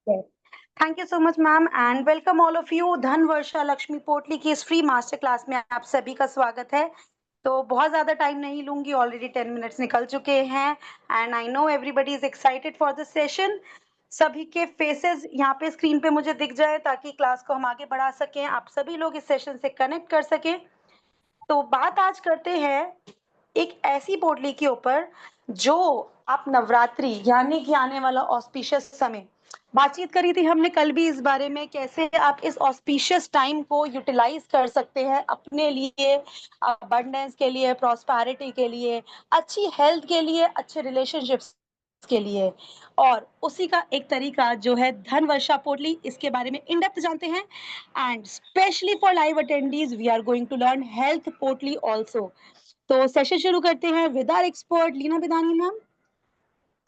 Yes. Thank you so much ma'am and welcome all of you. धन वर्षा लक्ष्मी पोटली की इस फ्री मास्टर क्लास में आप सभी का स्वागत है। तो बहुत ज़्यादा टाइम नहीं लूंगी, ऑलरेडी 10 मिनट्स निकल चुके हैं and I know everybody is excited for this session. सभी के फेसेस यहाँ पे स्क्रीन पे मुझे दिख जाए ताकि क्लास को हम आगे बढ़ा सकें, आप सभी लोग इस सेशन से कनेक्ट कर सकें। तो बात आज करते हैं एक ऐसी पोटली के ऊपर जो आप नवरात्रि यानी कि आने वाला ऑस्पिशियस समय, बातचीत करी थी हमने कल भी इस बारे में कैसे आप इस ऑस्पिशियस टाइम को यूटिलाइज कर सकते हैं अपने लिए, अबंडेंस के लिए, प्रॉस्पेरिटी के लिए, अच्छी हेल्थ के लिए, अच्छे रिलेशनशिप्स के लिए। और उसी का एक तरीका जो है धन वर्षा पोटली, इसके बारे में इन डेप्थ जानते हैं and specially for live attendees we are going to learn health potli also. तो सेशन शुरू करते हैं with our expert Leena Bidani ma'am.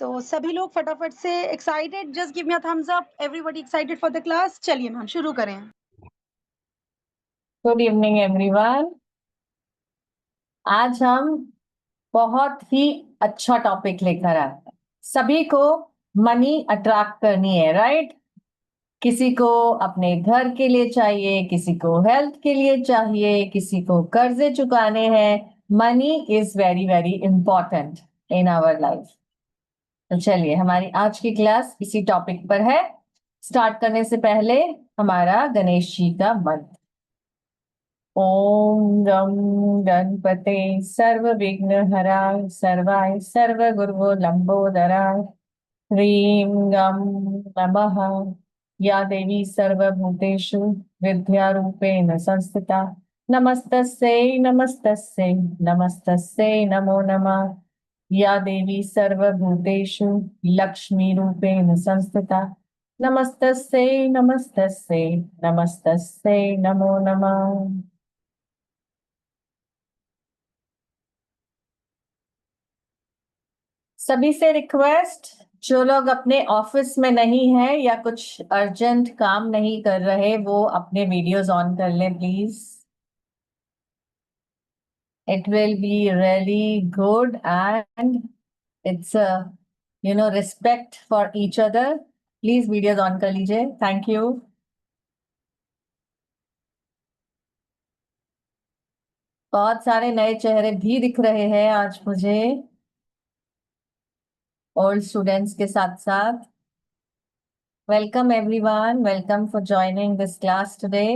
तो सभी लोग फटाफट से excited, just give me a thumbs up, everybody excited for the class. चलिए मैम शुरू करें। Good evening everyone. आज हम बहुत ही अच्छा टॉपिक लेकर आए हैं। सभी को मनी अट्रैक्ट करनी है, राइट? किसी को अपने घर के लिए चाहिए, किसी को हेल्थ के लिए चाहिए, किसी को कर्जे चुकाने हैं। Money is very very important in our life. तो चलिए, हमारी आज की क्लास इसी टॉपिक पर है। स्टार्ट करने से पहले हमारा गणेश जी का मंत्र। ओम गम गणपते सर्व विघ्न हराय सर्वाय सर्व गुरवो लंबोदराय ह्रीं गम नमः। या देवी सर्वभूतेषु विद्यारूपेण संस्थिता नमस्तस्यै नमस्तस्यै नमस्तस्यै नमो नमः। या देवी सर्वभूतेषु लक्ष्मीरूपेण संस्थिता नमस्तस्यै नमस्तस्यै नमस्तस्यै नमो नमः। सभी से रिक्वेस्ट, जो लोग अपने ऑफिस में नहीं है या कुछ अर्जेंट काम नहीं कर रहे, वो अपने वीडियोस ऑन कर लें please. It will be really good and it's respect for each other. Please videos on कर लीजिए, थैंक यू। बहुत सारे नए चेहरे भी दिख रहे हैं आज मुझे, ओल्ड स्टूडेंट्स के साथ साथ। Welcome everyone, welcome for joining this class today.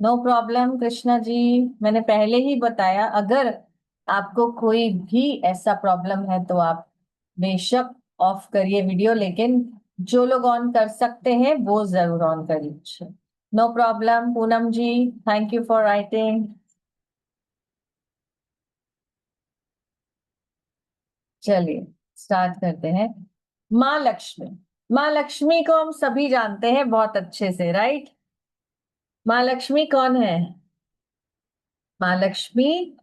No problem Krishna ji, मैंने पहले ही बताया, अगर आपको कोई भी ऐसा प्रॉब्लम है तो आप बेशक ऑफ करिए वीडियो, लेकिन जो लोग ऑन कर सकते हैं वो जरूर ऑन कर लीजिए। No problem. Poonam ji, thank you for writing. चलिए स्टार्ट करते हैं। माँ लक्ष्मी, माँ लक्ष्मी को हम सभी जानते हैं बहुत अच्छे से, राइट? माँ लक्ष्मी कौन है? माँ Lakshmi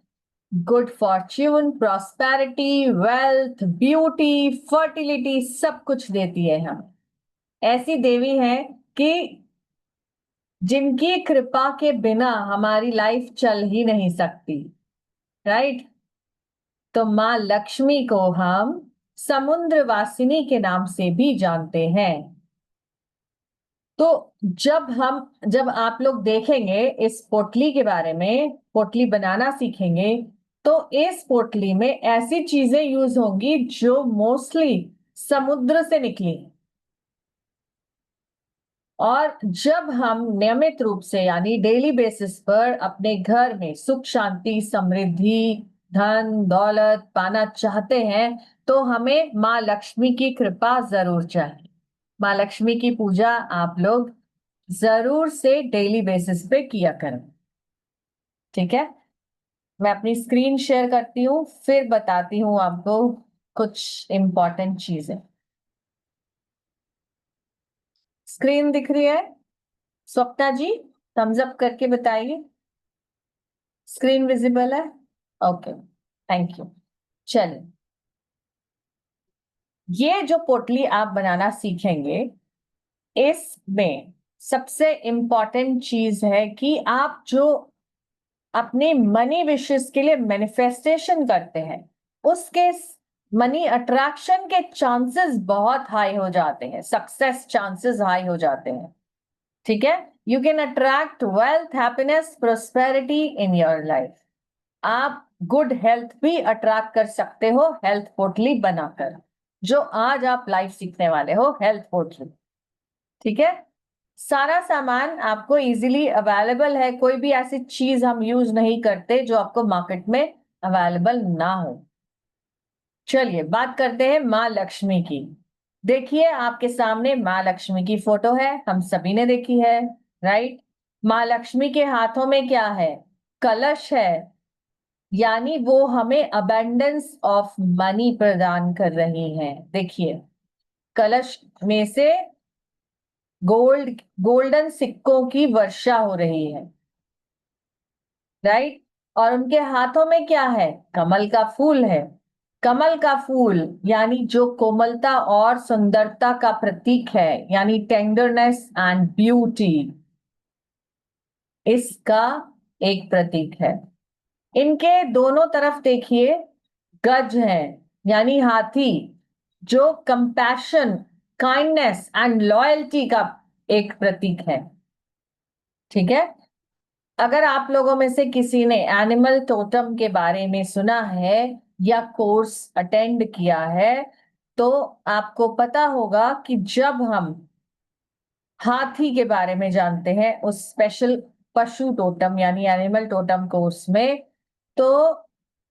good Fortune, prosperity, wealth, beauty, fertility सब कुछ देती है। हम ऐसी देवी है कि जिनकी कृपा के बिना हमारी लाइफ चल ही नहीं सकती, राइट? तो माँ लक्ष्मी को हम समुद्र वासिनी के नाम से भी जानते हैं। तो जब आप लोग देखेंगे इस पोटली के बारे में, पोटली बनाना सीखेंगे, तो इस पोटली में ऐसी चीजें यूज होंगी जो मोस्टली समुद्र से निकली। और जब हम नियमित रूप से यानी डेली बेसिस पर अपने घर में सुख शांति समृद्धि धन दौलत पाना चाहते हैं, तो हमें माँ लक्ष्मी की कृपा जरूर चाहिए। माँ लक्ष्मी की पूजा आप लोग जरूर से डेली बेसिस पे किया करें, ठीक है? मैं अपनी स्क्रीन शेयर करती हूँ, फिर बताती हूँ आपको कुछ इंपॉर्टेंट चीजें। स्क्रीन दिख रही है? स्वप्ना जी थम्स अप करके बताइए, स्क्रीन विजिबल है? Okay, thank you. चलिए, ये जो पोटली आप बनाना सीखेंगे, इसमें सबसे इंपॉर्टेंट चीज है कि आप जो अपने मनी विशेस के लिए मैनिफेस्टेशन करते हैं, उसके मनी अट्रैक्शन के चांसेस बहुत हाई हो जाते हैं, सक्सेस चांसेस हाई हो जाते हैं। ठीक है, you can attract wealth, happiness, prosperity in your life. आप गुड हेल्थ भी अट्रैक्ट कर सकते हो हेल्थ पोटली बनाकर, जो आज आप लाइव सीखने वाले हो, हेल्थ पोटली। ठीक है, सारा सामान आपको इजीली अवेलेबल है, कोई भी ऐसी चीज हम यूज नहीं करते जो आपको मार्केट में अवेलेबल ना हो। चलिए बात करते हैं माँ लक्ष्मी की। देखिए आपके सामने माँ लक्ष्मी की फोटो है, हम सभी ने देखी है, राइट। माँ लक्ष्मी के हाथों में क्या है? कलश है, यानी वो हमें अबंडेंस ऑफ मनी प्रदान कर रही हैं। देखिए कलश में से गोल्डन सिक्कों की वर्षा हो रही है, राइट। और उनके हाथों में क्या है? कमल का फूल है। कमल का फूल यानी जो कोमलता और सुंदरता का प्रतीक है, यानी टेंडरनेस एंड ब्यूटी, इसका एक प्रतीक है। इनके दोनों तरफ देखिए गज है, यानी हाथी, जो कंपैशन, काइंडनेस एंड लॉयल्टी का एक प्रतीक है। ठीक है, अगर आप लोगों में से किसी ने एनिमल टोटम के बारे में सुना है या कोर्स अटेंड किया है, तो आपको पता होगा कि जब हम हाथी के बारे में जानते हैं उस स्पेशल पशु टोटम यानी एनिमल टोटम कोर्स में, तो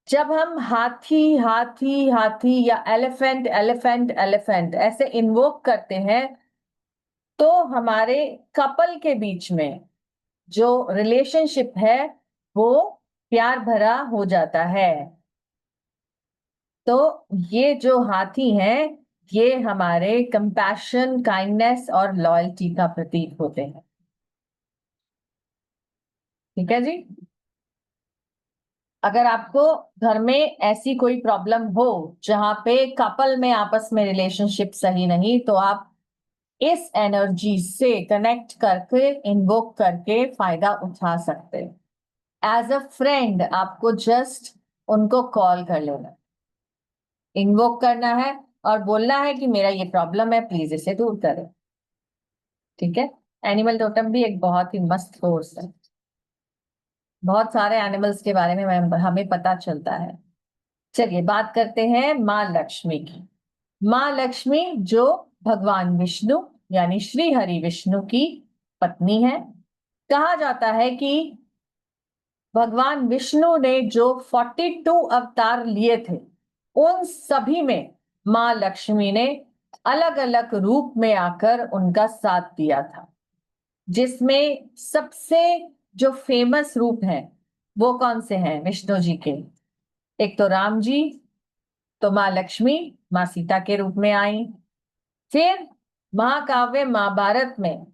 जब हम हाथी हाथी हाथी या एलिफेंट एलिफेंट एलिफेंट ऐसे इन्वोक करते हैं, तो हमारे कपल के बीच में जो रिलेशनशिप है वो प्यार भरा हो जाता है। तो ये जो हाथी हैं, ये हमारे कंपैशन, काइंडनेस और लॉयल्टी का प्रतीक होते हैं। ठीक है जी। अगर आपको घर में ऐसी कोई प्रॉब्लम हो जहां पे कपल में आपस में रिलेशनशिप सही नहीं, तो आप इस एनर्जी से कनेक्ट करके, इन्वोक करके फायदा उठा सकते हैं। एज अ फ्रेंड आपको जस्ट उनको कॉल कर लेना, इन्वोक करना है और बोलना है कि मेरा ये प्रॉब्लम है, प्लीज इसे दूर करें। ठीक है, एनिमल टोटम भी एक बहुत ही मस्त कोर्स है, बहुत सारे एनिमल्स के बारे में हमें पता चलता है। चलिए बात करते हैं माँ लक्ष्मी की। माँ लक्ष्मी जो भगवान विष्णु यानी श्री हरि विष्णु की पत्नी है। कहा जाता है कि भगवान विष्णु ने जो 42 अवतार लिए थे, उन सभी में माँ लक्ष्मी ने अलग अलग रूप में आकर उनका साथ दिया था, जिसमें सबसे जो फेमस रूप हैं वो कौन से हैं विष्णु जी के? एक तो राम जी, तो माँ लक्ष्मी माँ सीता के रूप में आई। फिर महाकाव्य महाभारत में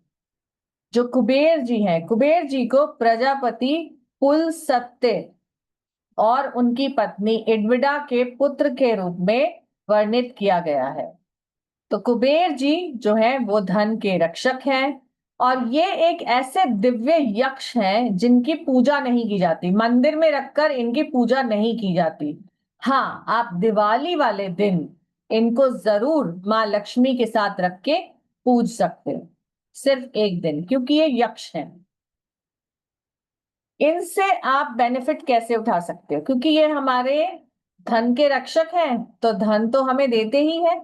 जो कुबेर जी हैं, कुबेर जी को प्रजापति पुलस्त्य और उनकी पत्नी इडविडा के पुत्र के रूप में वर्णित किया गया है। तो कुबेर जी जो है वो धन के रक्षक हैं, और ये एक ऐसे दिव्य यक्ष हैं जिनकी पूजा नहीं की जाती, मंदिर में रखकर इनकी पूजा नहीं की जाती। हाँ, आप दिवाली वाले दिन इनको जरूर माँ लक्ष्मी के साथ रख के पूज सकते हो, सिर्फ एक दिन, क्योंकि ये यक्ष हैं। इनसे आप बेनिफिट कैसे उठा सकते हो? क्योंकि ये हमारे धन के रक्षक हैं, तो धन तो हमें देते ही है,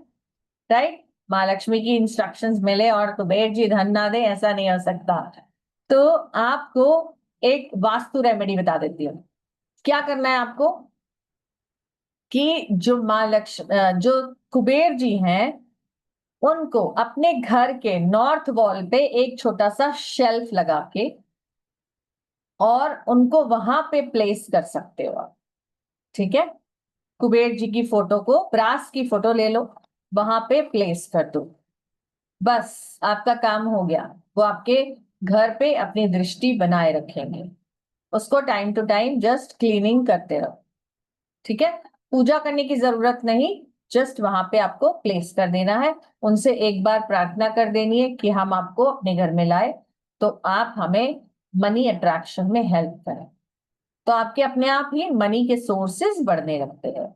राइट। माँ लक्ष्मी की इंस्ट्रक्शंस मिले और कुबेर जी धन ना दे, ऐसा नहीं हो सकता। तो आपको एक वास्तु रेमेडी बता देती हूँ। क्या करना है आपको कि जो कुबेर जी हैं, उनको अपने घर के नॉर्थ वॉल पे एक छोटा सा शेल्फ लगा के और उनको वहां पे प्लेस कर सकते हो आप। ठीक है, कुबेर जी की फोटो को, ब्रास की फोटो ले लो, वहां पे प्लेस कर दो, बस आपका काम हो गया। वो आपके घर पे अपनी दृष्टि बनाए रखेंगे। उसको time to time just cleaning करते रहो। ठीक है, पूजा करने की जरूरत नहीं, जस्ट वहां पे आपको प्लेस कर देना है। उनसे एक बार प्रार्थना कर देनी है कि हम आपको अपने घर में लाए, तो आप हमें मनी अट्रैक्शन में हेल्प करें। तो आपके अपने आप ही मनी के सोर्सेज बढ़ने लगते हैं।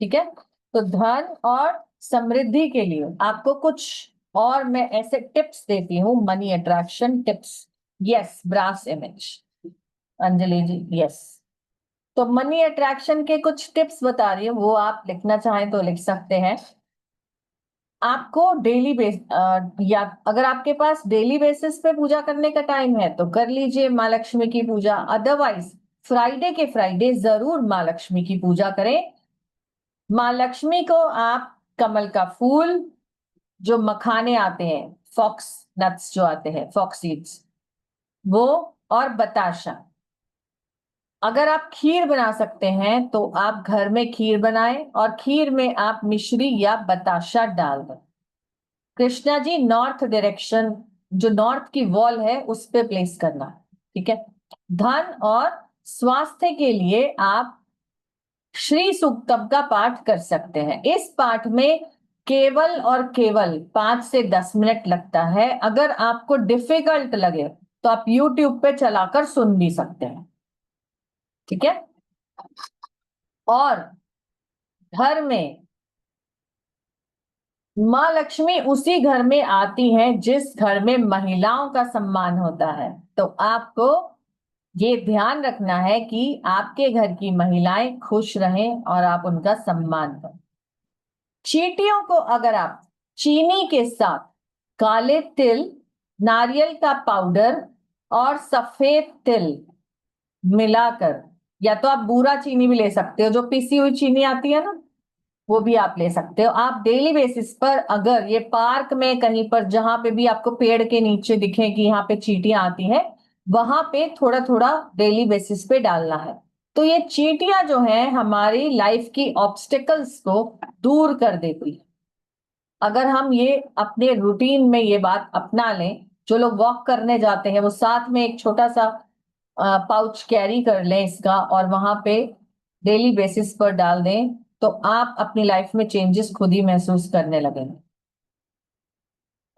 ठीक है, तो धन और समृद्धि के लिए आपको कुछ और मैं ऐसे टिप्स देती हूँ, money attraction tips. Yes, brass image, Anjali ji, yes. तो मनी अट्रैक्शन के कुछ टिप्स बता रही हूँ, वो आप लिखना चाहें तो लिख सकते हैं। आपको डेली बेस या अगर आपके पास डेली बेसिस पे पूजा करने का टाइम है तो कर लीजिए माँ लक्ष्मी की पूजा। अदरवाइज फ्राइडे के फ्राइडे जरूर माँ लक्ष्मी की पूजा करें। माँ लक्ष्मी को आप कमल का फूल, जो मखाने आते हैं, फॉक्स नट्स जो आते हैं, फॉक्स सीड्स, वो, और बताशा। अगर आप खीर बना सकते हैं तो आप घर में खीर बनाएं और खीर में आप मिश्री या बताशा डाल दें। कृष्णा जी, नॉर्थ डायरेक्शन, जो नॉर्थ की वॉल है उस पे प्लेस करना, ठीक है। धन और स्वास्थ्य के लिए आप श्री सूक्तम का पाठ कर सकते हैं। इस पाठ में केवल और केवल 5 से 10 मिनट लगता है। अगर आपको डिफिकल्ट लगे तो आप यूट्यूब पे चलाकर सुन भी सकते हैं, ठीक है। और घर में माँ लक्ष्मी उसी घर में आती हैं जिस घर में महिलाओं का सम्मान होता है। तो आपको ये ध्यान रखना है कि आपके घर की महिलाएं खुश रहें और आप उनका सम्मान करें। चींटियों को अगर आप चीनी के साथ काले तिल, नारियल का पाउडर और सफेद तिल मिलाकर, या तो आप बूरा चीनी भी ले सकते हो, जो पिसी हुई चीनी आती है ना, वो भी आप ले सकते हो। आप डेली बेसिस पर अगर ये पार्क में कहीं पर जहां पे भी आपको पेड़ के नीचे दिखे कि यहाँ पे चींटियां आती हैं, वहां पे थोड़ा थोड़ा डेली बेसिस पे डालना है। तो ये चींटियां जो हैं हमारी लाइफ की ऑब्स्टिकल्स को दूर कर देती है। अगर हम ये अपने रूटीन में ये बात अपना लें, जो लोग वॉक करने जाते हैं वो साथ में एक छोटा सा पाउच कैरी कर लें इसका, और वहां पे डेली बेसिस पर डाल दें, तो आप अपनी लाइफ में चेंजेस खुद ही महसूस करने लगेंगे।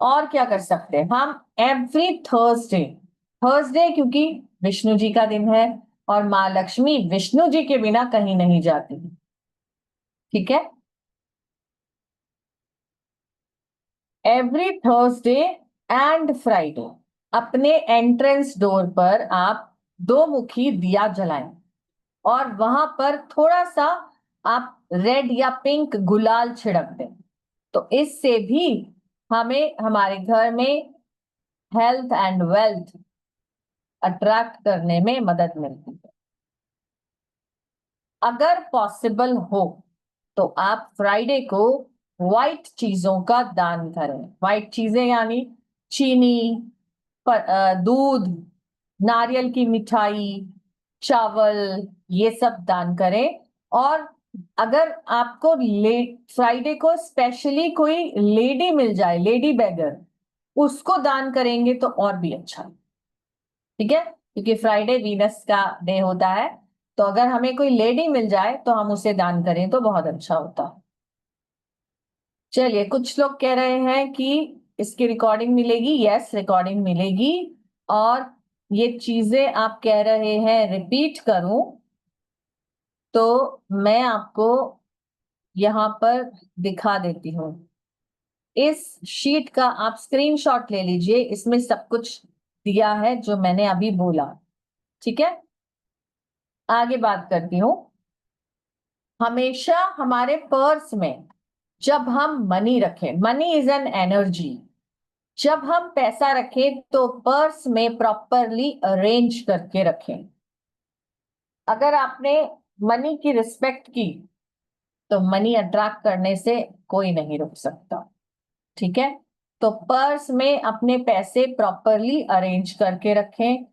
और क्या कर सकते हैं हम? एवरी थर्सडे, थर्सडे क्योंकि विष्णु जी का दिन है और माँ लक्ष्मी विष्णु जी के बिना कहीं नहीं जाती, ठीक है। एवरी थर्सडे एंड फ्राइडे अपने एंट्रेंस डोर पर आप दो मुखी दिया जलाएं और वहां पर थोड़ा सा आप रेड या पिंक गुलाल छिड़क दें। तो इससे भी हमें हमारे घर में हेल्थ एंड वेल्थ अट्रैक्ट करने में मदद मिलती है। अगर पॉसिबल हो तो आप फ्राइडे को व्हाइट चीजों का दान करें। व्हाइट चीजें यानी चीनी, दूध, नारियल की मिठाई, चावल, ये सब दान करें। और अगर आपको फ्राइडे को स्पेशली कोई लेडी मिल जाए, लेडी बेगर, उसको दान करेंगे तो और भी अच्छा, ठीक है, क्योंकि फ्राइडे वीनस का डे होता है। तो अगर हमें कोई लेडी मिल जाए तो हम उसे दान करें तो बहुत अच्छा होता है। चलिए, कुछ लोग कह रहे हैं कि इसकी रिकॉर्डिंग मिलेगी। यस, रिकॉर्डिंग मिलेगी। और ये चीजें आप कह रहे हैं रिपीट करूं, तो मैं आपको यहां पर दिखा देती हूं। इस शीट का आप स्क्रीनशॉट ले लीजिए, इसमें सब कुछ दिया है जो मैंने अभी बोला, ठीक है। आगे बात करती हूं। हमेशा हमारे पर्स में जब हम मनी रखें, मनी इज एन एनर्जी, जब हम पैसा रखें तो पर्स में प्रॉपरली अरेंज करके रखें। अगर आपने मनी की रिस्पेक्ट की तो मनी अट्रैक्ट करने से कोई नहीं रुक सकता, ठीक है। तो पर्स में अपने पैसे प्रॉपरली अरेंज करके रखें।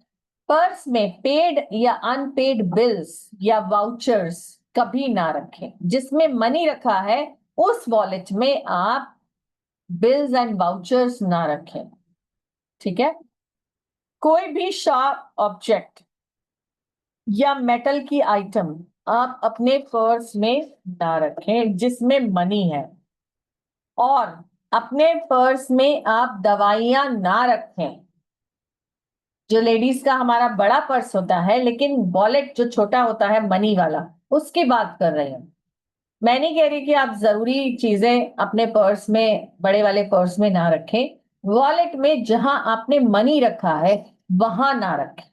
पर्स में पेड या अनपेड बिल्स या वाउचर्स कभी ना रखें। जिसमें मनी रखा है उस वॉलेट में आप बिल्स एंड वाउचर्स ना रखें, ठीक है। कोई भी शार्प ऑब्जेक्ट या मेटल की आइटम आप अपने पर्स में ना रखें जिसमें मनी है। और अपने पर्स में आप दवाइयां ना रखें। जो लेडीज का हमारा बड़ा पर्स होता है, लेकिन वॉलेट जो छोटा होता है मनी वाला, उसकी बात कर रहे हैं। मैं नहीं कह रही कि आप जरूरी चीजें अपने पर्स में, बड़े वाले पर्स में ना रखें। वॉलेट में जहां आपने मनी रखा है वहां ना रखें,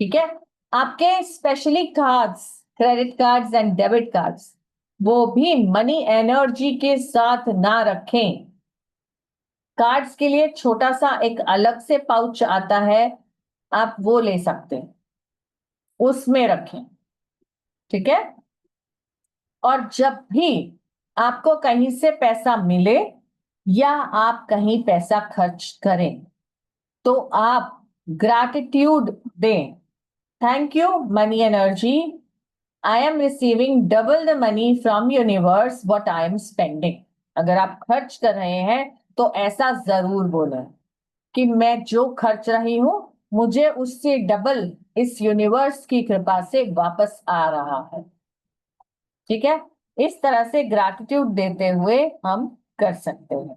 ठीक है। आपके specially cards, credit cards and debit cards, वो भी मनी एनर्जी के साथ ना रखें। कार्ड्स के लिए छोटा सा एक अलग से पाउच आता है, आप वो ले सकते हैं, उसमें रखें, ठीक है। और जब भी आपको कहीं से पैसा मिले या आप कहीं पैसा खर्च करें तो आप ग्रैटिट्यूड दें। Thank you money energy, I am receiving double the money from universe what I am spending. अगर आप खर्च कर रहे हैं तो ऐसा जरूर बोलें कि मैं जो खर्च रही हूं मुझे उससे डबल इस यूनिवर्स की कृपा से वापस आ रहा है, ठीक है। इस तरह से ग्रैटिट्यूड देते हुए हम कर सकते हैं।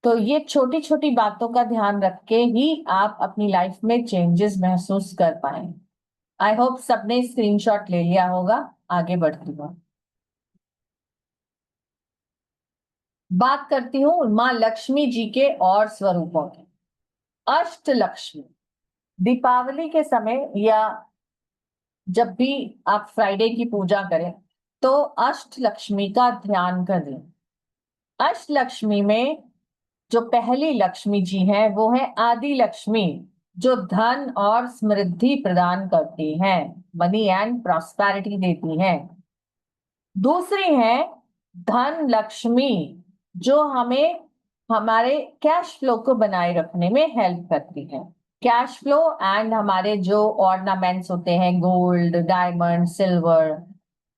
तो ये छोटी छोटी बातों का ध्यान रख के ही आप अपनी लाइफ में चेंजेस महसूस कर पाए। आई होप सबने स्क्रीनशॉट ले लिया होगा। आगे बढ़ती हूँ, बात करती हूँ माँ लक्ष्मी जी के और स्वरूपों की। अष्ट लक्ष्मी, दीपावली के समय या जब भी आप फ्राइडे की पूजा करें तो अष्ट लक्ष्मी का ध्यान करें। अष्ट लक्ष्मी में जो पहली लक्ष्मी जी है वो है आदि लक्ष्मी, जो धन और समृद्धि प्रदान करती हैं, मनी एंड प्रॉस्पेरिटी देती हैं। दूसरी है धन लक्ष्मी, जो हमें हमारे कैश फ्लो को बनाए रखने में हेल्प करती है। कैश फ्लो एंड हमारे जो ऑर्नामेंट्स होते हैं, गोल्ड, डायमंड, सिल्वर,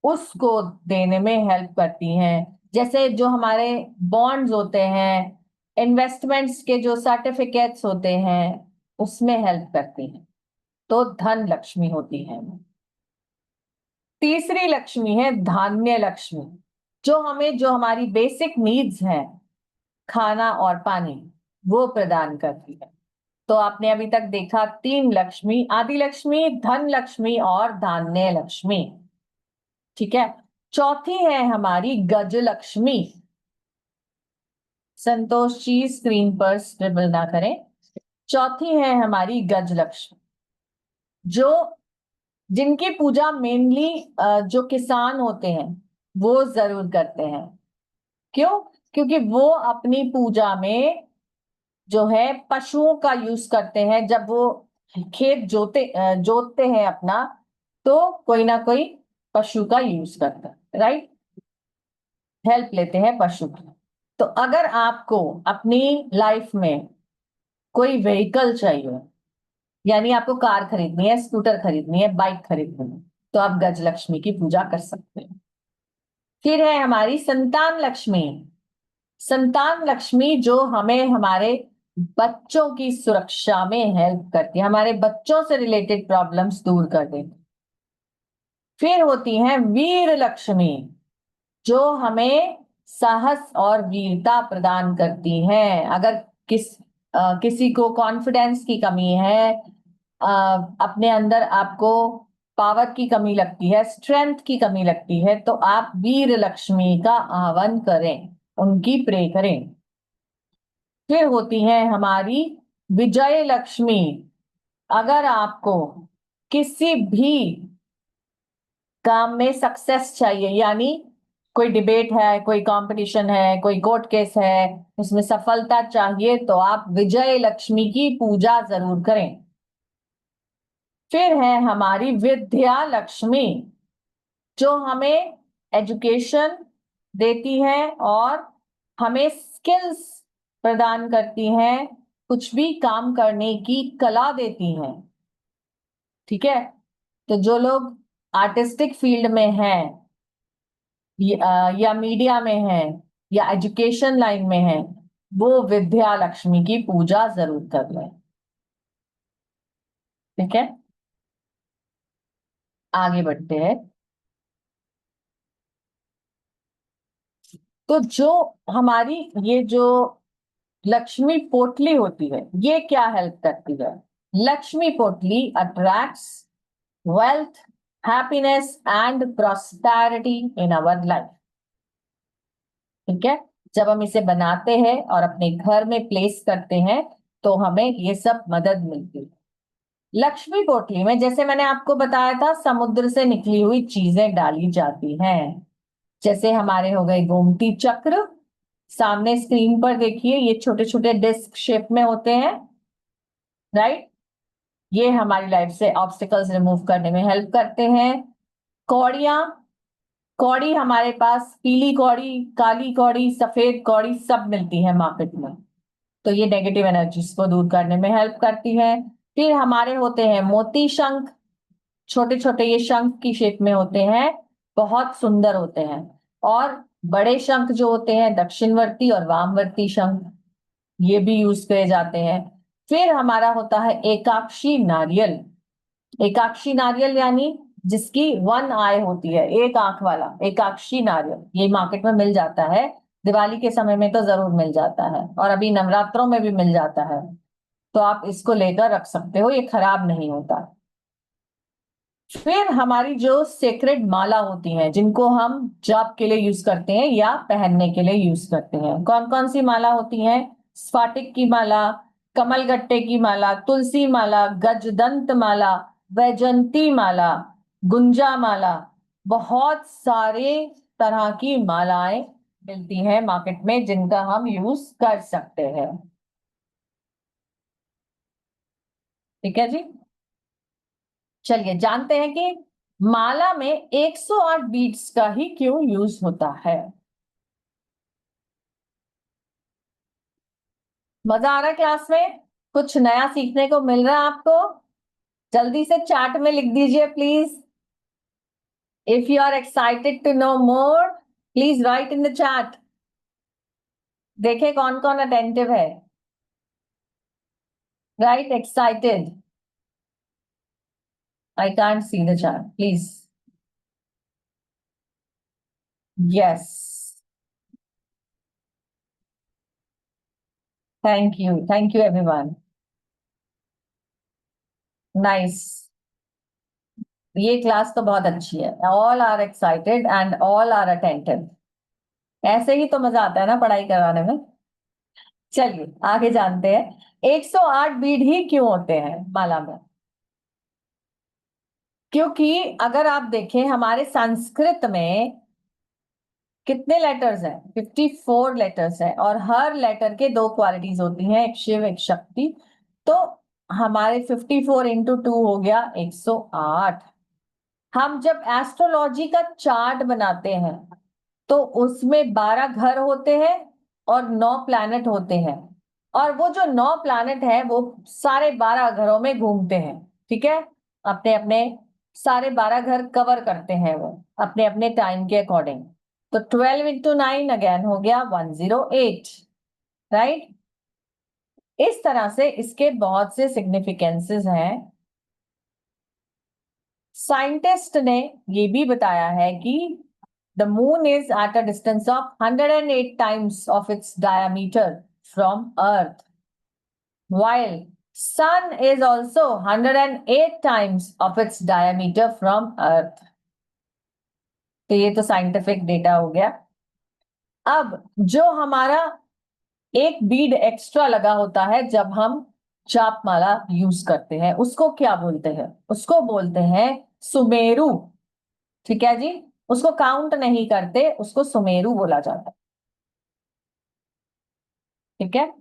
उसको देने में हेल्प करती हैं। जैसे जो हमारे बॉन्ड्स होते हैं, इन्वेस्टमेंट्स के जो सर्टिफिकेट्स होते हैं, उसमें हेल्प करती हैं। तो धन लक्ष्मी होती है। तीसरी लक्ष्मी है धान्य लक्ष्मी, जो हमें जो हमारी बेसिक नीड्स हैं, खाना और पानी, वो प्रदान करती है। तो आपने अभी तक देखा तीन लक्ष्मी, आदि लक्ष्मी, धन लक्ष्मी और धान्य लक्ष्मी, ठीक है। चौथी है हमारी गज लक्ष्मी। संतोष जी स्क्रीन पर स्क्रिबल ना करें। चौथी है हमारी गज लक्ष्मी, जो जिनकी पूजा मेनली जो किसान होते हैं वो जरूर करते हैं। क्यों? क्योंकि वो अपनी पूजा में जो है पशुओं का यूज करते हैं। जब वो खेत जोतते हैं अपना, तो कोई ना कोई पशु का यूज करता है, राइट, हेल्प लेते हैं पशु की। तो अगर आपको अपनी लाइफ में कोई व्हीकल चाहिए, यानी आपको कार खरीदनी है, स्कूटर खरीदनी है, बाइक खरीदनी है, तो आप गजलक्ष्मी की पूजा कर सकते हैं। फिर है हमारी संतान लक्ष्मी। संतान लक्ष्मी जो हमें हमारे बच्चों की सुरक्षा में हेल्प करती है, हमारे बच्चों से रिलेटेड प्रॉब्लम्स दूर कर देती। फिर होती है वीर लक्ष्मी, जो हमें साहस और वीरता प्रदान करती हैं। अगर किसी को कॉन्फिडेंस की कमी है, अपने अंदर आपको पावर की कमी लगती है, स्ट्रेंथ की कमी लगती है, तो आप वीर लक्ष्मी का आह्वान करें, उनकी प्रे करें। फिर होती है हमारी विजय लक्ष्मी। अगर आपको किसी भी काम में सक्सेस चाहिए, यानी कोई डिबेट है, कोई कंपटीशन है, कोई कोर्ट केस है, उसमें सफलता चाहिए, तो आप विजय लक्ष्मी की पूजा जरूर करें। फिर है हमारी विद्या लक्ष्मी, जो हमें एजुकेशन देती है और हमें स्किल्स प्रदान करती हैं, कुछ भी काम करने की कला देती हैं, ठीक है। तो जो लोग आर्टिस्टिक फील्ड में हैं या मीडिया में हैं या एजुकेशन लाइन में हैं, वो विद्या लक्ष्मी की पूजा जरूर कर लें, ठीक है। आगे बढ़ते हैं। तो जो हमारी ये जो लक्ष्मी पोटली होती है, ये क्या हेल्प करती है? लक्ष्मी पोटली attracts wealth happiness and prosperity in our life. ठीक है, जब हम इसे बनाते हैं और अपने घर में प्लेस करते हैं तो हमें ये सब मदद मिलती है। लक्ष्मी पोटली में जैसे मैंने आपको बताया था, समुद्र से निकली हुई चीजें डाली जाती हैं। जैसे हमारे हो गए गोमती चक्र, सामने स्क्रीन पर देखिए, ये छोटे छोटे डिस्क शेप में होते हैं, राइट। ये हमारी लाइफ से ऑब्स्टिकल्स रिमूव करने में हेल्प करते हैं। कौड़ियां, कौड़ी हमारे पास पीली कौड़ी, काली कौड़ी, सफेद कौड़ी सब मिलती है मार्केट में, तो ये नेगेटिव एनर्जीज को दूर करने में हेल्प करती है। फिर हमारे होते हैं मोती शंख, छोटे छोटे ये शंख की शेप में होते हैं, बहुत सुंदर होते हैं। और बड़े शंख जो होते हैं दक्षिणवर्ती और वामवर्ती शंख, ये भी यूज किए जाते हैं। फिर हमारा होता है एकाक्षी नारियल। एकाक्षी नारियल यानी जिसकी वन आई होती है, एक आंख वाला एकाक्षी नारियल, ये मार्केट में मिल जाता है। दिवाली के समय में तो जरूर मिल जाता है और अभी नवरात्रों में भी मिल जाता है, तो आप इसको लेकर रख सकते हो, ये खराब नहीं होता। फिर हमारी जो सेक्रेड माला होती हैं, जिनको हम जाप के लिए यूज करते हैं या पहनने के लिए यूज करते हैं, कौन कौन सी माला होती हैं? स्फाटिक की माला, कमलगट्टे की माला, तुलसी माला, गजदंत माला, वैजंती माला, गुंजा माला, बहुत सारे तरह की मालाएं मिलती हैं मार्केट में जिनका हम यूज कर सकते हैं। ठीक है जी, चलिए जानते हैं कि माला में 108 बीट्स का ही क्यों यूज होता है। मजा आ रहा है क्लास में? कुछ नया सीखने को मिल रहा है आपको? जल्दी से चैट में लिख दीजिए please. If you are excited to know more please write in the chat. देखे कौन कौन अटेंटिव है। Write excited, I can't see the chat please. Yes, thank you everyone, nice. ये क्लास तो बहुत अच्छी है, all are excited and all are attentive. ऐसे ही तो मजा आता है ना पढ़ाई कराने में। चलिए आगे जानते हैं 108 बीड ही क्यों होते हैं माला में। क्योंकि अगर आप देखें हमारे संस्कृत में कितने लेटर्स हैं? 54 लेटर्स हैं और हर लेटर के दो क्वालिटीज होती हैं, एक शिव एक शक्ति। तो हमारे 54 इंटू 2 हो गया 108। हम जब एस्ट्रोलॉजी का चार्ट बनाते हैं तो उसमें 12 घर होते हैं और 9 प्लैनेट होते हैं, और वो जो 9 प्लैनेट है वो सारे 12 घरों में घूमते हैं। ठीक है, अपने अपने सारे 12 घर कवर करते हैं वो अपने अपने टाइम के अकॉर्डिंग। तो 12 इंटू 9 अगेन हो गया 108, राइट। इस तरह से इसके बहुत से सिग्निफिकेंसेस हैं। साइंटिस्ट ने ये भी बताया है कि the moon is at a distance of 108 times of its diameter from earth, while sun is also 108 times of its diameter from earth। तो ये तो साइंटिफिक डेटा हो गया। अब जो हमारा एक बीड एक्स्ट्रा लगा होता है जब हम चाप माला यूज करते हैं, उसको क्या बोलते हैं? उसको बोलते हैं सुमेरु। ठीक है जी, उसको काउंट नहीं करते, उसको सुमेरु बोला जाता है। ठीक है,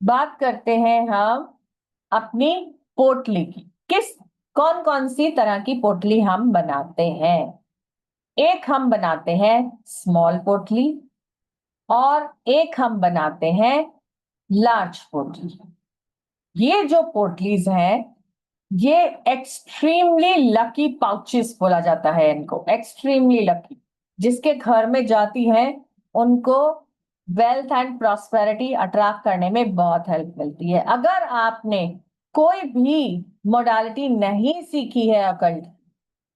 बात करते हैं हम अपनी पोटली की। किस कौन कौन सी तरह की पोटली हम बनाते हैं? एक हम बनाते हैं स्मॉल पोटली और एक हम बनाते हैं लार्ज पोटली। ये जो पोटलीज हैं ये एक्सट्रीमली लकी पाउचेस बोला जाता है इनको, एक्सट्रीमली लकी। जिसके घर में जाती हैं उनको वेल्थ एंड प्रॉस्पेरिटी अट्रैक्ट करने में बहुत हेल्प मिलती है। अगर आपने कोई भी मोडालिटी नहीं सीखी है अकल्ट,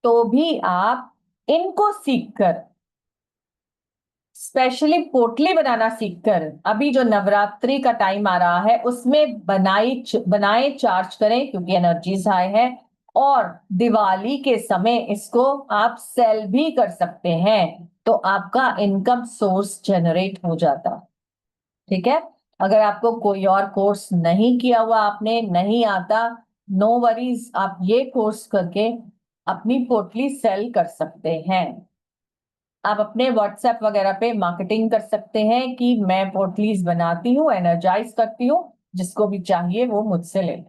तो भी आप इनको सीखकर, स्पेशली पोटली बनाना सीखकर, अभी जो नवरात्रि का टाइम आ रहा है उसमें बनाए चार्ज करें, क्योंकि एनर्जीज हाई है। और दिवाली के समय इसको आप सेल भी कर सकते हैं, तो आपका इनकम सोर्स जनरेट हो जाता है। ठीक है। अगर आपको कोई और कोर्स नहीं किया हुआ, आपने नहीं आता, नो वरीज, आप ये कोर्स करके अपनी पोटली सेल कर सकते हैं। आप अपने व्हाट्सएप वगैरह पे मार्केटिंग कर सकते हैं कि मैं पोटलीज बनाती हूँ, एनर्जाइज करती हूँ, जिसको भी चाहिए वो मुझसे ले ले।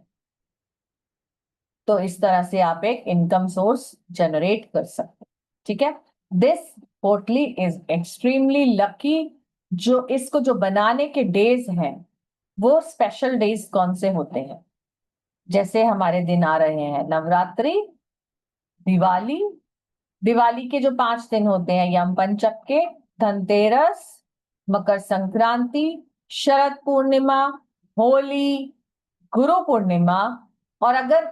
तो इस तरह से आप एक इनकम सोर्स जनरेट कर सकते हैं। ठीक है। दिस पोटली इज एक्सट्रीमली लकी। जो इसको जो बनाने के डेज हैं, वो स्पेशल डेज कौन से होते हैं? जैसे हमारे दिन आ रहे हैं नवरात्रि, दिवाली, दिवाली के जो 5 दिन होते हैं, यम पंचक, धनतेरस, मकर संक्रांति, शरद पूर्णिमा, होली, गुरु पूर्णिमा। और अगर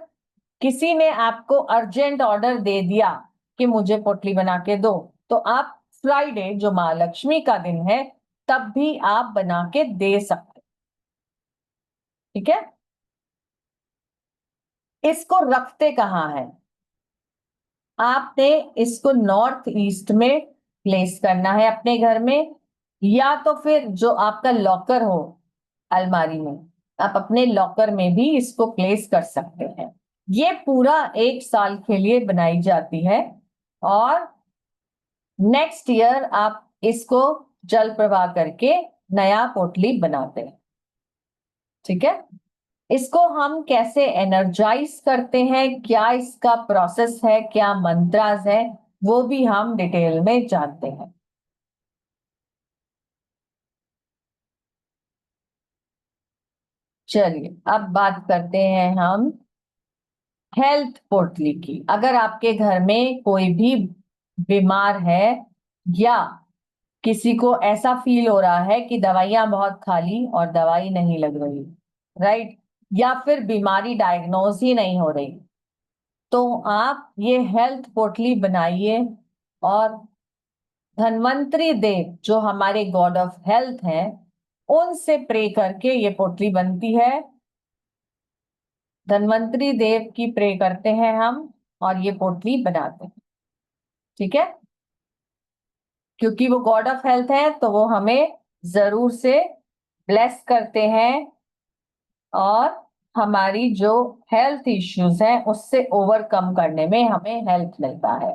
किसी ने आपको अर्जेंट ऑर्डर दे दिया कि मुझे पोटली बना के दो, तो आप फ्राइडे जो महालक्ष्मी का दिन है, तब भी आप बना के दे सकते। ठीक है। इसको रखते कहाँ है? आपने इसको नॉर्थ ईस्ट में प्लेस करना है अपने घर में, या तो फिर जो आपका लॉकर हो अलमारी में, आप अपने लॉकर में भी इसको प्लेस कर सकते हैं। ये पूरा 1 साल के लिए बनाई जाती है, और नेक्स्ट ईयर आप इसको जल प्रवाह करके नया पोटली बनाते हैं। ठीक है। इसको हम कैसे एनर्जाइज करते हैं, क्या इसका प्रोसेस है, क्या मंत्रास है, वो भी हम डिटेल में जानते हैं। चलिए अब बात करते हैं हम हेल्थ पोटली की। अगर आपके घर में कोई भी बीमार है, या किसी को ऐसा फील हो रहा है कि दवाइयां बहुत खा ली और दवाई नहीं लग रही, राइट, या फिर बीमारी डायग्नोज ही नहीं हो रही, तो आप ये हेल्थ पोटली बनाइए। और धन्वंतरी देव जो हमारे गॉड ऑफ हेल्थ हैं, उनसे प्रे करके ये पोटली बनती है। धन्वंतरी देव की प्रे करते हैं हम, और ये पोटली बनाते हैं। ठीक है। क्योंकि वो गॉड ऑफ हेल्थ है, तो वो हमें जरूर से ब्लेस करते हैं, और हमारी जो हेल्थ इश्यूज हैं उससे ओवरकम करने में हमें हेल्प मिलता है।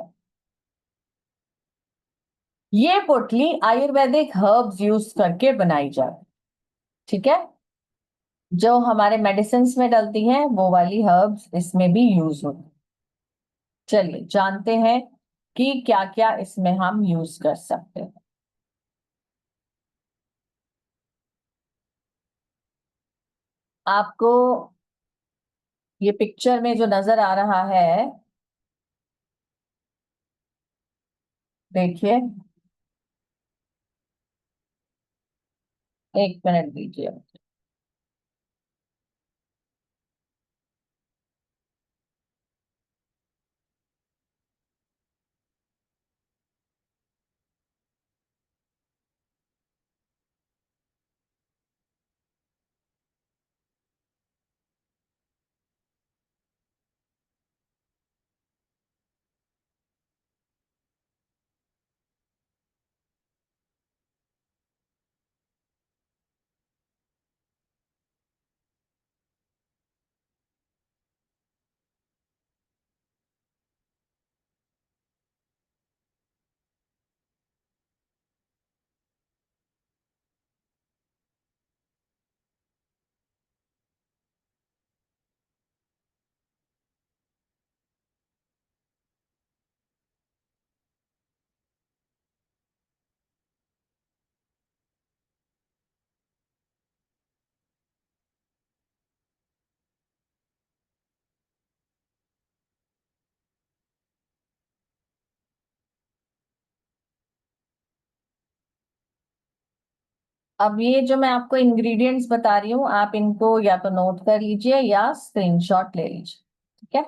ये पोटली आयुर्वेदिक हर्ब्स यूज करके बनाई जाती। ठीक है। जो हमारे मेडिसिन में डलती हैं वो वाली हर्ब्स इसमें भी यूज होती। चलिए जानते हैं कि क्या क्या इसमें हम यूज कर सकते हैं। आपको ये पिक्चर में जो नजर आ रहा है, देखिए, 1 मिनट दीजिए। अब ये जो मैं आपको इंग्रेडिएंट्स बता रही हूँ, आप इनको या तो नोट कर लीजिए या स्क्रीनशॉट ले लीजिए। ठीक है।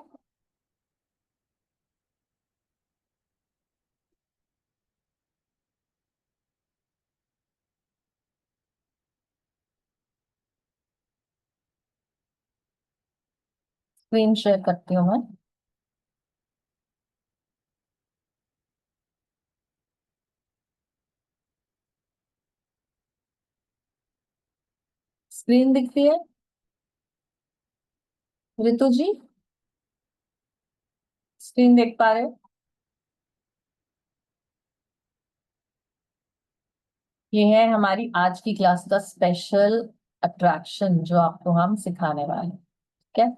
स्क्रीन शेयर करती हूँ मैं। स्क्रीन दिखती है ऋतु जी? स्क्रीन देख पा रहे हो? ये है हमारी आज की क्लास का स्पेशल अट्रैक्शन जो आपको हम सिखाने वाले हैं। ठीक है,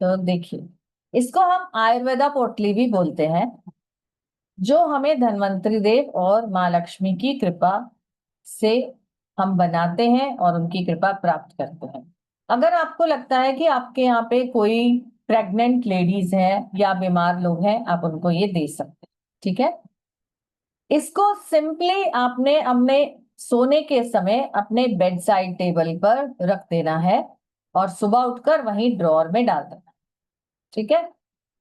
तो देखिए, इसको हम आयुर्वेदा पोटली भी बोलते हैं, जो हमें धन्वंतरि देव और माँ लक्ष्मी की कृपा से हम बनाते हैं और उनकी कृपा प्राप्त करते हैं। अगर आपको लगता है कि आपके यहाँ पे कोई प्रेग्नेंट लेडीज हैं या बीमार लोग हैं, आप उनको ये दे सकते हैं। ठीक है, इसको सिंपली आपने अपने सोने के समय अपने बेड साइड टेबल पर रख देना है और सुबह उठकर वहीं ड्रॉअर में डाल देना। ठीक है,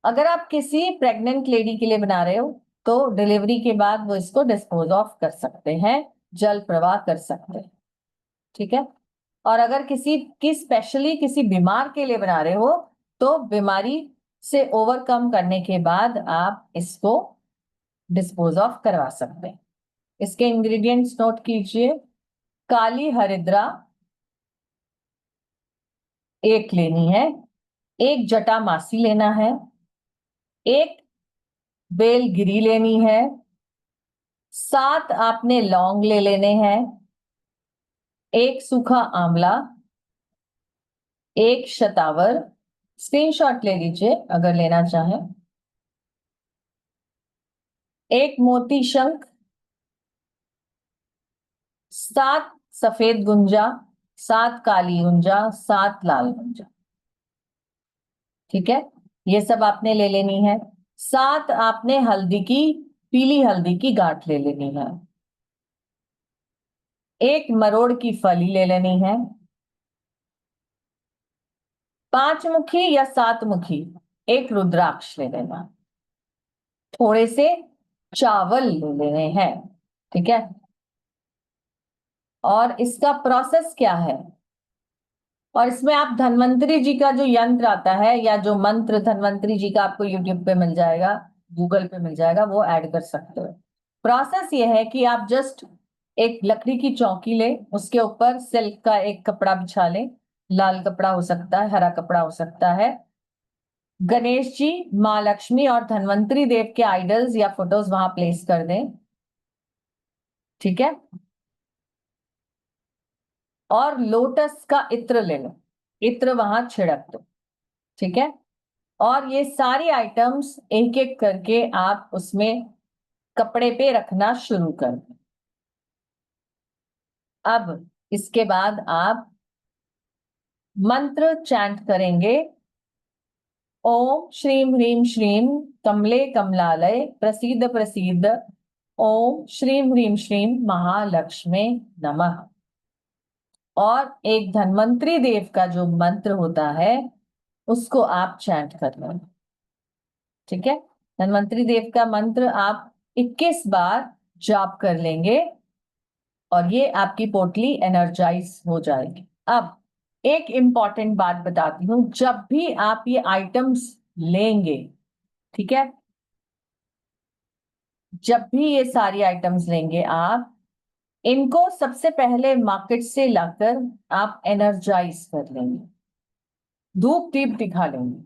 अगर आप किसी प्रेग्नेंट लेडी के लिए बना रहे हो तो डिलीवरी के बाद वो इसको डिस्पोज ऑफ कर सकते हैं, जल प्रवाह कर सकते हैं। ठीक है, और अगर स्पेशली किसी बीमार के लिए बना रहे हो तो बीमारी से ओवरकम करने के बाद आप इसको डिस्पोज ऑफ करवा सकते हैं। इसके इंग्रेडिएंट्स नोट कीजिए। काली हरिद्रा एक लेनी है, एक जटामासी लेना है, एक बेलगिरी लेनी है, 7 आपने लौंग ले लेने हैं, एक सूखा आंवला, एक शतावर, स्क्रीनशॉट ले लीजिए अगर लेना चाहें, एक मोती शंख, 7 सफेद गुंजा, 7 काली गुंजा, 7 लाल गुंजा। ठीक है, ये सब आपने ले लेनी है। 7 आपने पीली हल्दी की गांठ ले लेनी है, एक मरोड़ की फली ले लेनी है, 5 मुखी या 7 मुखी एक रुद्राक्ष ले लेना, थोड़े से चावल ले लेने हैं। ठीक है, और इसका प्रोसेस क्या है, और इसमें आप धन्वंतरी जी का जो यंत्र आता है या जो मंत्र धन्वंतरी जी का आपको यूट्यूब पे मिल जाएगा, गूगल पे मिल जाएगा, वो ऐड कर सकते हो। प्रोसेस ये है कि आप जस्ट एक लकड़ी की चौकी ले, उसके ऊपर सिल्क का एक कपड़ा बिछा ले, लाल कपड़ा हो सकता है, हरा कपड़ा हो सकता है, गणेश जी, माँ लक्ष्मी और धन्वंतरी देव के आइडल्स या फोटोज वहां प्लेस कर दें। ठीक है, और लोटस का इत्र ले लो, इत्र वहां छिड़क दो। ठीक है, और ये सारी आइटम्स एक एक करके आप उसमें कपड़े पे रखना शुरू कर दें। अब इसके बाद आप मंत्र चैंट करेंगे। ओम श्रीम ह्रीम श्रीम कमले कमलालय प्रसीद प्रसीद, ओम श्रीम ह्रीम श्रीम महालक्ष्मी नमः। और एक धन्वंतरी देव का जो मंत्र होता है उसको आप चैंट कर लें। ठीक है, धन्वंतरी देव का मंत्र आप 21 बार जाप कर लेंगे और ये आपकी पोटली एनर्जाइज हो जाएगी। अब एक इंपॉर्टेंट बात बताती हूं, जब भी आप ये आइटम्स लेंगे, ठीक है, जब भी ये सारी आइटम्स लेंगे आप इनको सबसे पहले मार्केट से लाकर आप एनर्जाइज कर लेंगे, धूप दीप दिखा लेंगे।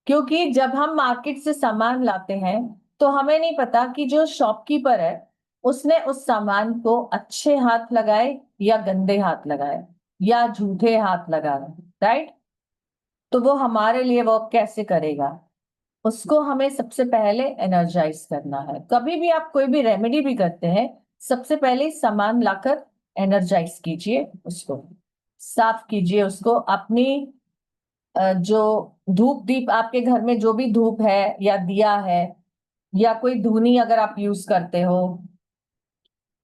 क्योंकि जब हम मार्केट से सामान लाते हैं तो हमें नहीं पता कि जो शॉपकीपर है उसने उस सामान को अच्छे हाथ लगाए या गंदे हाथ लगाए या झूठे हाथ लगाए, राइट? तो वो हमारे लिए वो कैसे करेगा, उसको हमें सबसे पहले एनर्जाइज करना है। कभी भी आप कोई भी रेमेडी भी करते हैं, सबसे पहले सामान लाकर एनर्जाइज कीजिए, उसको साफ कीजिए, उसको अपनी जो धूप दीप आपके घर में जो भी धूप है या दिया है या कोई धूनी अगर आप यूज करते हो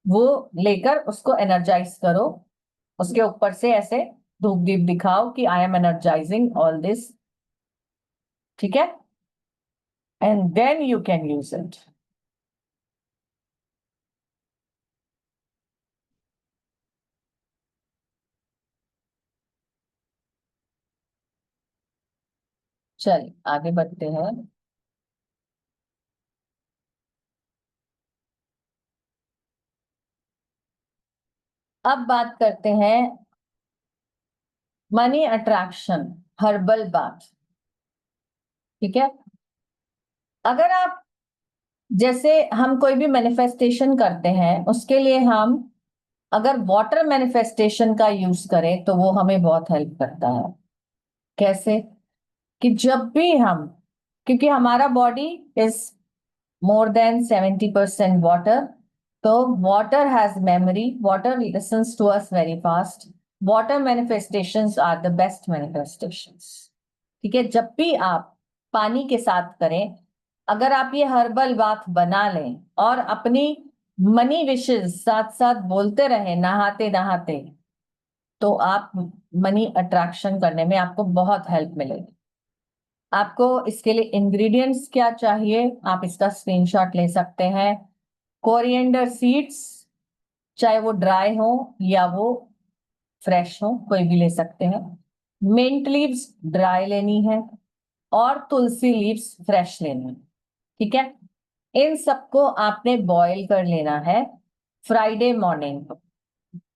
वो लेकर उसको एनर्जाइज करो, उसके ऊपर से ऐसे धूप दीप दिखाओ कि I am energising all this. ठीक है, and then you can use it. चलिए आगे बढ़ते हैं। अब बात करते हैं मनी अट्रैक्शन, हर्बल बाथ। ठीक है, अगर आप, जैसे हम कोई भी मैनिफेस्टेशन करते हैं उसके लिए हम अगर वाटर मैनिफेस्टेशन का यूज करें तो वो हमें बहुत हेल्प करता है। कैसे? कि जब भी हम, क्योंकि हमारा body is more than 70% water. So water has memory. Water listens to us very fast. Water manifestations are the best manifestations. ठीक है, जब भी आप पानी के साथ करें, अगर आप ये हर्बल बाथ बना लें और अपनी मनी विशेस साथ साथ बोलते रहें नहाते नहाते, तो आप मनी अट्रैक्शन करने में आपको बहुत हेल्प मिलेगी। आपको इसके लिए इंग्रेडिएंट्स क्या चाहिए, आप इसका स्क्रीनशॉट ले सकते हैं। कोरिएंडर सीड्स, चाहे वो ड्राई हो या वो फ्रेश हो, कोई भी ले सकते हैं। मिंट लीव्स ड्राई लेनी है और तुलसी लीव्स फ्रेश लेनी है। ठीक है, इन सबको आपने बॉईल कर लेना है फ्राइडे मॉर्निंग को।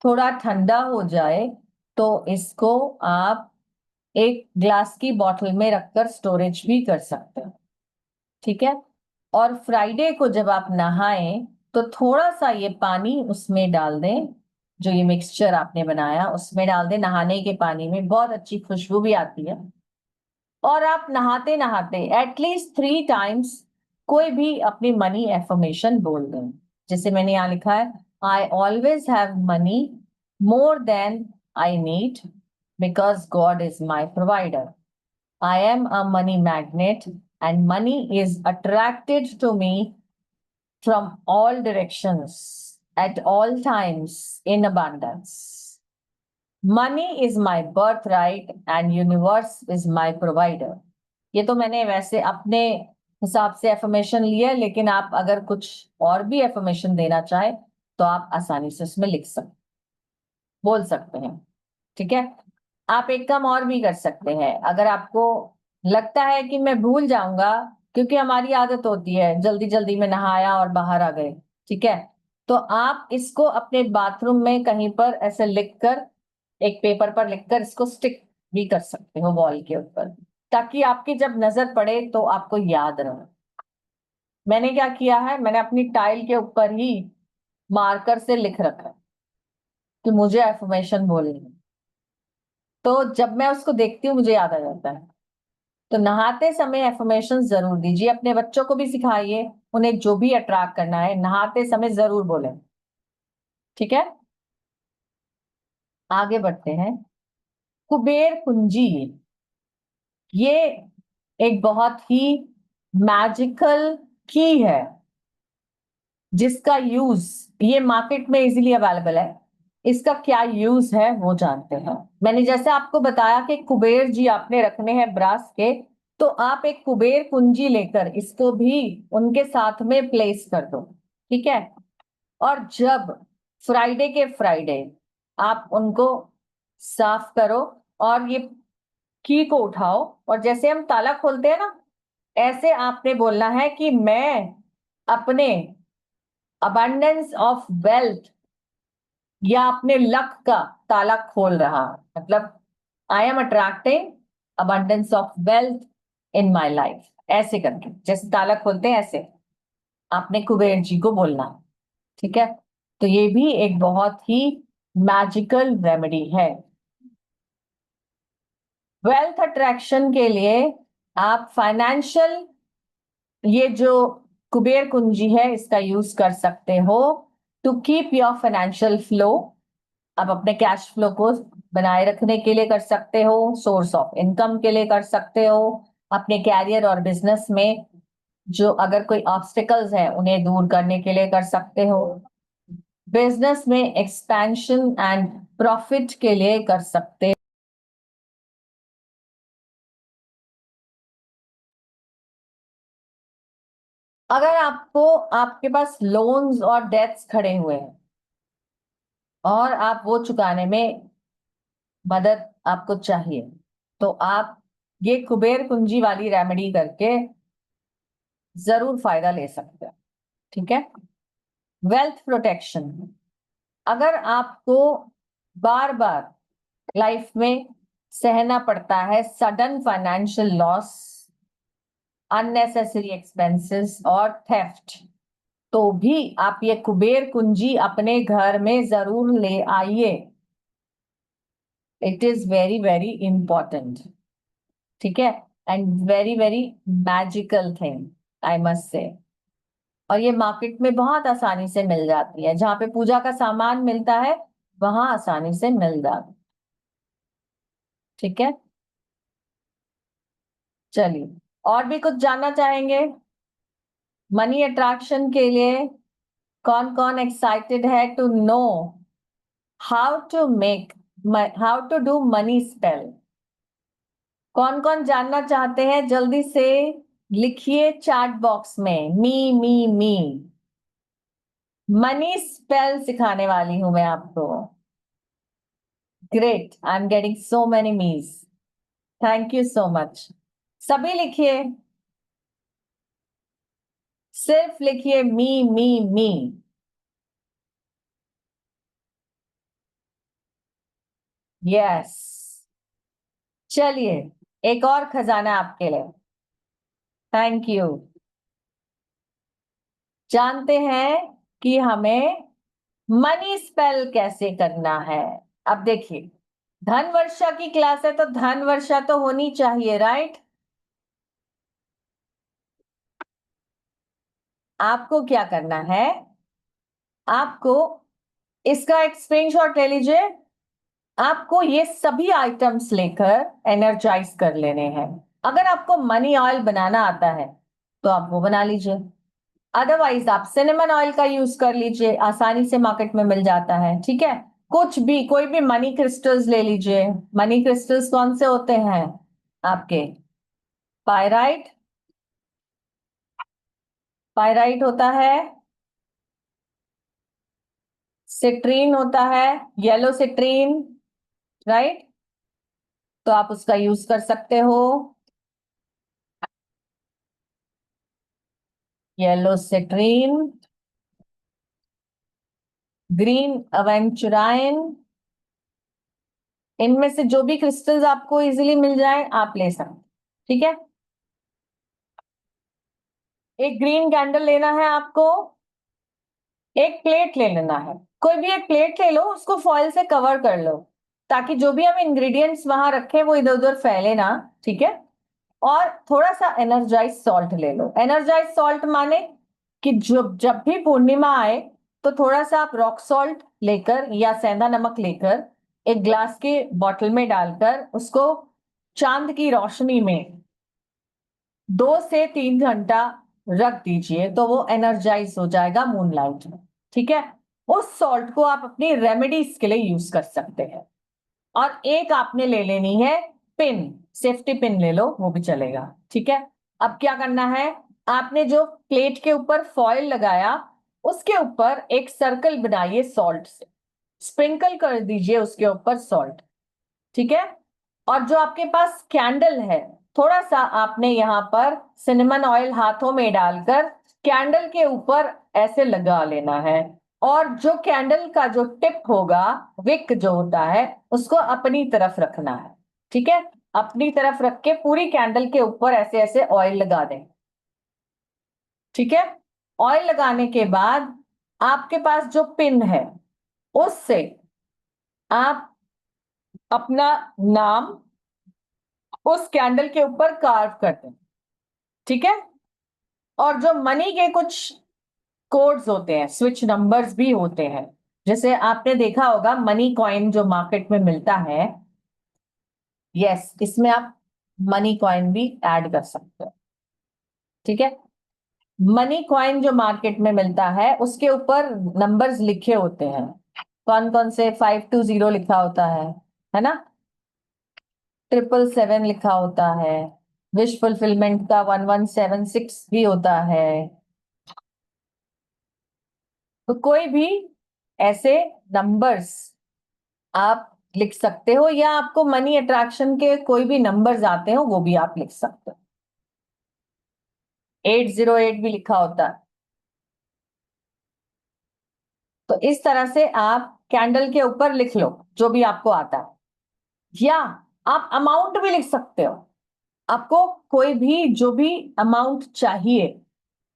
थोड़ा ठंडा हो जाए तो इसको आप एक ग्लास की बॉटल में रखकर स्टोरेज भी कर सकते हैं। ठीक है, और फ्राइडे को जब आप नहाएं तो थोड़ा सा ये पानी उसमें डाल दें, जो ये मिक्सचर आपने बनाया उसमें डाल दें। नहाने के पानी में बहुत अच्छी खुशबू भी आती है। और आप नहाते नहाते एटलीस्ट 3 टाइम्स कोई भी अपनी मनी एफर्मेशन बोल दें। जैसे मैंने यहाँ लिखा है, I always have money more than I need because God is my provider. I am a money magnet and money is attracted to me from all directions at all times in abundance. Money is my birthright and universe is my provider. ये तो मैंने वैसे अपने हिसाब से affirmation लिया है, लेकिन आप अगर कुछ और भी एफर्मेशन देना चाहे तो आप आसानी से उसमें लिख सकते, बोल सकते हैं। ठीक है, आप एक काम और भी कर सकते हैं। अगर आपको लगता है कि मैं भूल जाऊंगा, क्योंकि हमारी आदत होती है जल्दी जल्दी में नहाया और बाहर आ गए, ठीक है, तो आप इसको अपने बाथरूम में कहीं पर ऐसे लिखकर, एक पेपर पर लिखकर इसको स्टिक भी कर सकते हो वॉल के ऊपर, ताकि आपकी जब नजर पड़े तो आपको याद रहे। मैंने क्या किया है, मैंने अपनी टाइल के ऊपर ही मार्कर से लिख रखा है कि मुझे एफर्मेशन बोलनी है, तो जब मैं उसको देखती हूँ मुझे याद आ जाता है। तो नहाते समय एफर्मेशन जरूर दीजिए, अपने बच्चों को भी सिखाइए, उन्हें जो भी अट्रैक्ट करना है नहाते समय जरूर बोलें। ठीक है, आगे बढ़ते हैं। कुबेर कुंजी, ये एक बहुत ही मैजिकल की है जिसका यूज, ये मार्केट में इजीली अवेलेबल है। इसका क्या यूज है वो जानते हैं। मैंने जैसे आपको बताया कि कुबेर जी आपने रखने हैं ब्रास के, तो आप एक कुबेर कुंजी लेकर इसको भी उनके साथ में प्लेस कर दो। ठीक है, और जब फ्राइडे के फ्राइडे आप उनको साफ करो और ये की को उठाओ, और जैसे हम ताला खोलते हैं ना, ऐसे आपने बोलना है कि मैं अपने अबंडेंस ऑफ वेल्थ या अपने लक का ताला खोल रहा, मतलब I am attracting abundance of wealth in my life, ऐसे करके जैसे ताला खोलते हैं ऐसे आपने कुबेर जी को बोलना। ठीक है, तो ये भी एक बहुत ही मैजिकल रेमेडी है। वेल्थ अट्रैक्शन के लिए आप फाइनेंशियल, ये जो कुबेर कुंजी है इसका यूज कर सकते हो to keep your financial flow. आप अपने कैश फ्लो को बनाए रखने के लिए कर सकते हो, सोर्स ऑफ इनकम के लिए कर सकते हो, अपने कैरियर और बिजनेस में जो अगर कोई ऑब्स्टिकल्स हैं उन्हें दूर करने के लिए कर सकते हो, बिजनेस में एक्सपेंशन एंड प्रॉफिट के लिए कर सकते। अगर आपको, आपके पास लोन्स और डेट्स खड़े हुए हैं और आप वो चुकाने में मदद आपको चाहिए, तो आप ये कुबेर कुंजी वाली रेमेडी करके जरूर फायदा ले सकते हैं। ठीक है, वेल्थ प्रोटेक्शन, अगर आपको बार बार लाइफ में सहना पड़ता है sudden financial loss, unnecessary expenses और थेफ्ट, तो भी आप ये कुबेर कुंजी अपने घर में जरूर ले आइए। It is very very important, ठीक है, and very very magical thing, I must say. और ये मार्केट में बहुत आसानी से मिल जाती है, जहां पे पूजा का सामान मिलता है वहां आसानी से मिल जाता है, ठीक है। चलिए, और भी कुछ जानना चाहेंगे? मनी अट्रैक्शन के लिए कौन कौन एक्साइटेड है to know how to make, how to do money spell? कौन कौन जानना चाहते हैं? जल्दी से लिखिए चैट बॉक्स में, मी। मनी स्पेल सिखाने वाली हूं मैं आपको। Great, I am getting so many मीज, थैंक यू सो मच। सभी लिखिए, सिर्फ लिखिए मी। यस, चलिए, एक और खजाना आपके लिए। Thank you. जानते हैं कि हमें मनी स्पेल कैसे करना है। अब देखिए, धन वर्षा की क्लास है तो धन वर्षा तो होनी चाहिए, राइट? आपको क्या करना है, आपको इसका एक स्क्रीनशॉट ले लीजिए। आपको ये सभी आइटम्स लेकर एनर्जाइज कर लेने हैं। अगर आपको मनी ऑयल बनाना आता है तो आप वो बना लीजिए, अदरवाइज आप सिनेमन ऑयल का यूज कर लीजिए, आसानी से मार्केट में मिल जाता है, ठीक है। कुछ भी, कोई भी मनी क्रिस्टल्स ले लीजिए। मनी क्रिस्टल्स कौन से होते हैं आपके? पायराइट, पायराइट होता है, सिट्रीन होता है, येलो सिट्रीन, राइट? तो आप उसका यूज कर सकते हो। येलो सिट्रीन, ग्रीन अवेंचुराइन, इनमें से जो भी क्रिस्टल्स आपको इजीली मिल जाए आप ले सकते, ठीक है। एक ग्रीन कैंडल लेना है आपको, एक प्लेट ले लेना है, कोई भी एक प्लेट ले लो, उसको फॉइल से कवर कर लो, ताकि जो भी हम इंग्रेडिएंट्स वहां रखें वो इधर उधर फैले ना, ठीक है। और थोड़ा सा एनर्जाइज सॉल्ट ले लो। एनर्जाइज सॉल्ट माने कि जब भी पूर्णिमा आए तो थोड़ा सा आप रॉक सॉल्ट लेकर या सेंधा नमक लेकर एक ग्लास के बॉटल में डालकर उसको चांद की रोशनी में 2 से 3 घंटा रख दीजिए, तो वो एनर्जाइज हो जाएगा मूनलाइट में, ठीक है। उस सॉल्ट को आप अपनी रेमेडीज के लिए यूज कर सकते हैं। और एक आपने ले लेनी है पिन, सेफ्टी पिन ले लो, वो भी चलेगा, ठीक है। अब क्या करना है, आपने जो प्लेट के ऊपर फॉइल लगाया उसके ऊपर एक सर्कल बनाइए सॉल्ट से, स्प्रिंकल कर दीजिए उसके ऊपर सॉल्ट, ठीक है। और जो आपके पास कैंडल है, थोड़ा सा आपने यहाँ पर सिनेमन ऑयल हाथों में डालकर कैंडल के ऊपर ऐसे लगा लेना है। और जो कैंडल का जो टिप होगा, विक जो होता है, उसको अपनी तरफ रखना है, ठीक है। अपनी तरफ रख के पूरी कैंडल के ऊपर ऐसे ऐसे ऑयल लगा दें, ठीक है। ऑयल लगाने के बाद आपके पास जो पिन है उससे आप अपना नाम उस कैंडल के ऊपर कार्व कर दें, ठीक है। और जो मनी के कुछ कोड्स होते हैं, स्विच नंबर्स भी होते हैं, जैसे आपने देखा होगा मनी कॉइन जो मार्केट में मिलता है, यस, इसमें आप मनी कॉइन भी ऐड कर सकते हो, ठीक है। मनी कॉइन जो मार्केट में मिलता है उसके ऊपर नंबर्स लिखे होते हैं, कौन कौन से, 520 लिखा होता है ना, 777 लिखा होता है, विश फुलफिलमेंट का 1176 भी होता है। तो कोई भी ऐसे नंबर्स आप लिख सकते हो, या आपको मनी अट्रैक्शन के कोई भी नंबर्स आते हो वो भी आप लिख सकते हो। 808 भी लिखा होता है। तो इस तरह से आप कैंडल के ऊपर लिख लो जो भी आपको आता है। या आप अमाउंट भी लिख सकते हो, आपको कोई भी जो भी अमाउंट चाहिए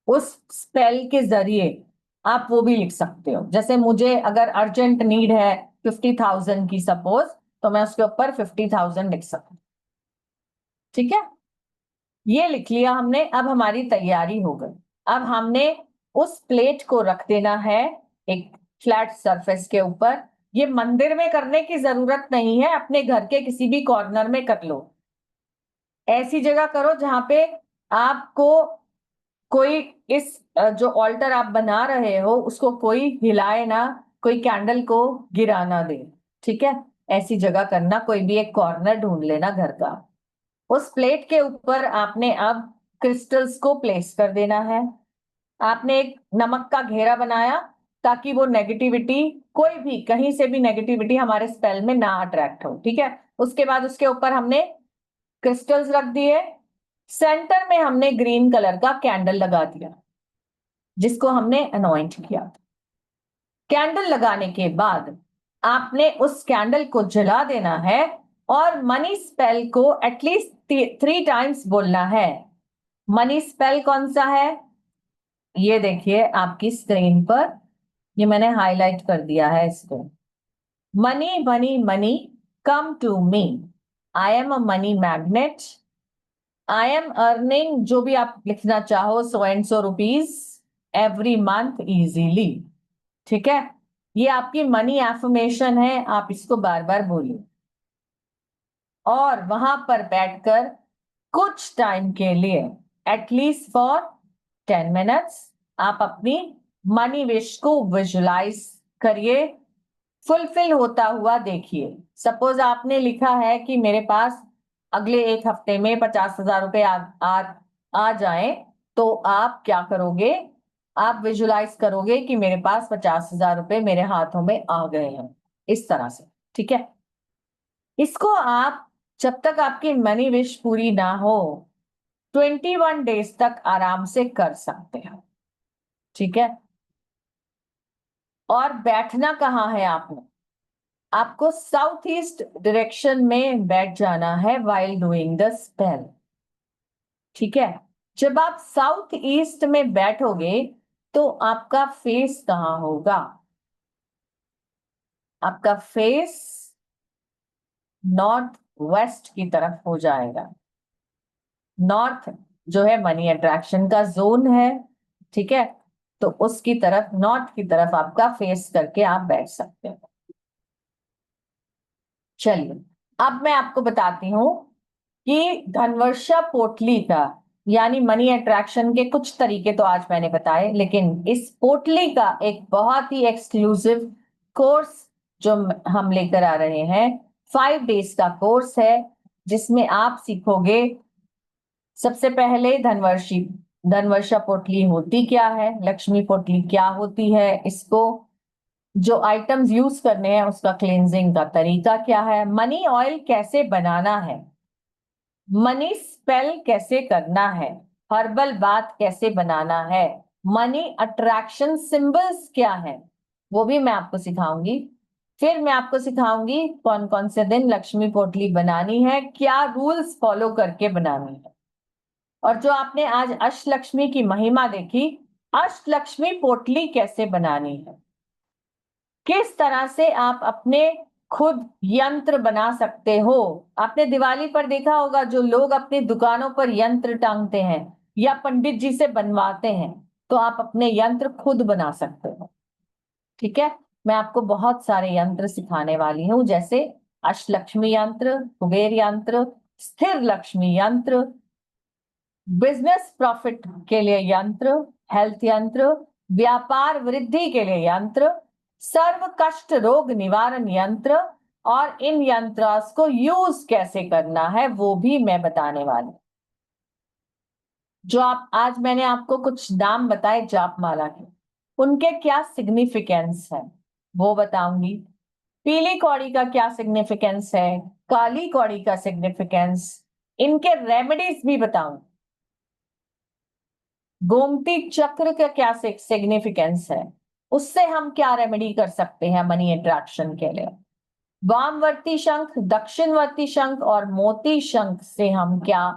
उस स्पेल के जरिए आप वो भी लिख सकते हो। जैसे मुझे अगर अर्जेंट नीड है 50,000 की सपोज, तो मैं उसके ऊपर 50,000 लिख सकती हूँ। ठीक है, ये लिख लिया हमने। अब हमारी तैयारी हो गई। अब हमने उस प्लेट को रख देना है एक फ्लैट सरफेस के ऊपर। ये मंदिर में करने की जरूरत नहीं है, अपने घर के किसी भी कॉर्नर में कर लो। ऐसी जगह करो जहां पे आपको कोई इस जो ऑल्टर आप बना रहे हो उसको कोई हिलाए ना, कोई कैंडल को गिरा ना दे। ठीक है, ऐसी जगह करना, कोई भी एक कॉर्नर ढूंढ लेना घर का। उस प्लेट के ऊपर आपने अब क्रिस्टल्स को प्लेस कर देना है। आपने एक नमक का घेरा बनाया ताकि वो नेगेटिविटी, कोई भी कहीं से भी नेगेटिविटी हमारे स्पेल में ना अट्रैक्ट हो। ठीक है, उसके बाद उसके ऊपर हमने क्रिस्टल्स रख दिए। सेंटर में हमने ग्रीन कलर का कैंडल लगा दिया जिसको हमने अनॉइंट किया। कैंडल लगाने के बाद आपने उस कैंडल को जला देना है और मनी स्पेल को एटलीस्ट 3 टाइम्स बोलना है। मनी स्पेल कौन सा है, ये देखिए आपकी स्क्रीन पर, ये मैंने हाईलाइट कर दिया है इसको। Money money money come to me, I am a money magnet, I am earning, जो भी आप लिखना चाहो, so and so rupees every month easily. ठीक है, ये आपकी मनी एफर्मेशन है, आप इसको बार बार बोलिए। और वहां पर बैठकर कुछ टाइम के लिए, एटलीस्ट फॉर 10 मिनट्स, आप अपनी मनी विश को विजुलाइज करिए, फुलफिल होता हुआ देखिए। सपोज आपने लिखा है कि मेरे पास अगले 1 हफ्ते में 50,000 रुपए आ जाएं, तो आप क्या करोगे, आप विजुलाइज करोगे कि मेरे पास 50,000 रुपए मेरे हाथों में आ गए हैं, इस तरह से। ठीक है, इसको आप जब तक आपकी मनी विश पूरी ना हो 21 डेज तक आराम से कर सकते हैं। ठीक है, और बैठना कहाँ है आपने, आपको साउथ ईस्ट डायरेक्शन में बैठ जाना है वाइल डूइंग द स्पेल। ठीक है, जब आप साउथ ईस्ट में बैठोगे तो आपका फेस कहाँ होगा, आपका फेस नॉर्थ वेस्ट की तरफ हो जाएगा। नॉर्थ जो है मनी अट्रैक्शन का जोन है। ठीक है, तो उसकी तरफ, नॉर्थ की तरफ आपका फेस करके आप बैठ सकते हो। चलिए, अब मैं आपको बताती हूँ कि धनवर्षा पोटली का, यानी मनी अट्रैक्शन के कुछ तरीके तो आज मैंने बताए, लेकिन इस पोटली का एक बहुत ही एक्सक्लूसिव कोर्स जो हम लेकर आ रहे हैं, 5 डेज का कोर्स है, जिसमें आप सीखोगे सबसे पहले धनवर्षा पोटली होती क्या है, लक्ष्मी पोटली क्या होती है, इसको जो आइटम्स यूज करने हैं उसका क्लींजिंग का तरीका क्या है, मनी ऑयल कैसे बनाना है, मनी स्पेल कैसे करना है, हर्बल बाथ कैसे बनाना है, मनी अट्रैक्शन सिंबल्स क्या है, वो भी मैं आपको सिखाऊंगी। फिर मैं आपको सिखाऊंगी कौन कौन से दिन लक्ष्मी पोटली बनानी है, क्या रूल्स फॉलो करके बनानी है। और जो आपने आज अष्टलक्ष्मी की महिमा देखी, अष्टलक्ष्मी पोटली कैसे बनानी है, किस तरह से आप अपने खुद यंत्र बना सकते हो। आपने दिवाली पर देखा होगा जो लोग अपनी दुकानों पर यंत्र टांगते हैं या पंडित जी से बनवाते हैं, तो आप अपने यंत्र खुद बना सकते हो। ठीक है, मैं आपको बहुत सारे यंत्र सिखाने वाली हूँ, जैसे अष्टलक्ष्मी यंत्र, कुबेर यंत्र, स्थिर लक्ष्मी यंत्र, बिजनेस प्रॉफिट के लिए यंत्र, हेल्थ यंत्र, व्यापार वृद्धि के लिए यंत्र, सर्व कष्ट रोग निवारण यंत्र, और इन यंत्रों को यूज कैसे करना है वो भी मैं बताने वाली। जो आप आज मैंने आपको कुछ नाम बताए जाप माला के, उनके क्या सिग्निफिकेंस है वो बताऊंगी। पीली कौड़ी का क्या सिग्निफिकेंस है, काली कौड़ी का सिग्निफिकेंस, इनके रेमेडीज भी बताऊंगी। गोमती चक्र का क्या सिग्निफिकेंस है, उससे हम क्या रेमेडी कर सकते हैं मनी अट्रैक्शन के लिए। वामवर्ती शंख, दक्षिणवर्ती शंख और मोती शंख से हम क्या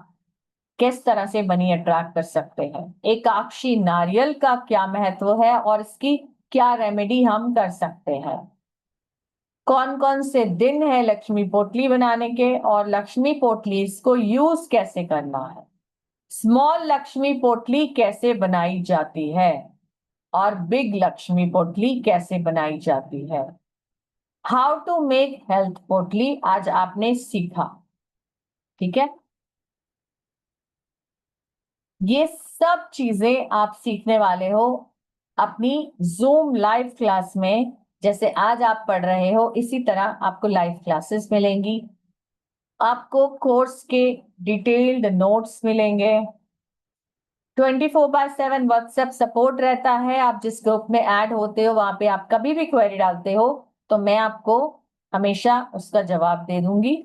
किस तरह से मनी अट्रैक्ट कर सकते हैं, एकाक्षी नारियल का क्या महत्व है और इसकी क्या रेमेडी हम कर सकते हैं, कौन कौन से दिन है लक्ष्मी पोटली बनाने के और लक्ष्मी पोटली को यूज कैसे करना है, स्मॉल लक्ष्मी पोटली कैसे बनाई जाती है और बिग लक्ष्मी पोटली कैसे बनाई जाती है, हाउ टू मेक हेल्थ पोटली आज आपने सीखा। ठीक है, ये सब चीजें आप सीखने वाले हो अपनी जूम लाइव क्लास में। जैसे आज आप पढ़ रहे हो इसी तरह आपको लाइव क्लासेस मिलेंगी, आपको कोर्स के डिटेल्ड नोट्स मिलेंगे, 24/7 व्हाट्सएप सपोर्ट रहता है। आप जिस ग्रुप में ऐड होते हो वहां पे आप कभी भी क्वेरी डालते हो तो मैं आपको हमेशा उसका जवाब दे दूंगी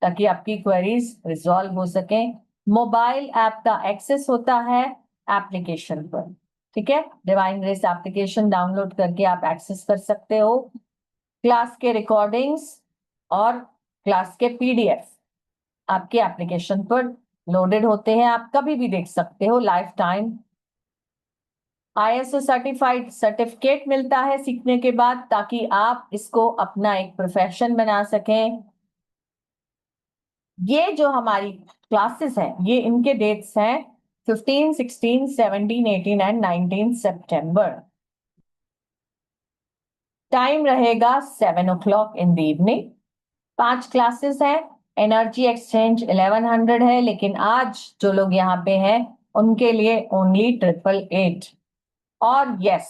ताकि आपकी क्वेरीज रिजॉल्व हो सके। मोबाइल ऐप का एक्सेस होता है एप्लीकेशन पर। ठीक है, डिवाइन ग्रेस एप्लीकेशन डाउनलोड करके आप एक्सेस कर सकते हो। क्लास के रिकॉर्डिंग्स और क्लास के पीडीएफ आपके एप्लीकेशन पर लोडेड होते हैं, आप कभी भी देख सकते हो life time. ISO certified certificate मिलता है सीखने के बाद ताकि आप इसको अपना एक प्रोफेशन बना सकें। ये जो हमारी क्लासेस हैं ये इनके डेट्स हैं 15, 16, 17, 18 एंड 19 सितंबर। टाइम रहेगा 7 o'clock in the evening. 5 classes हैं। एनर्जी एक्सचेंज 1100 है, लेकिन आज जो लोग यहाँ पे हैं उनके लिए ओनली 888। और यस,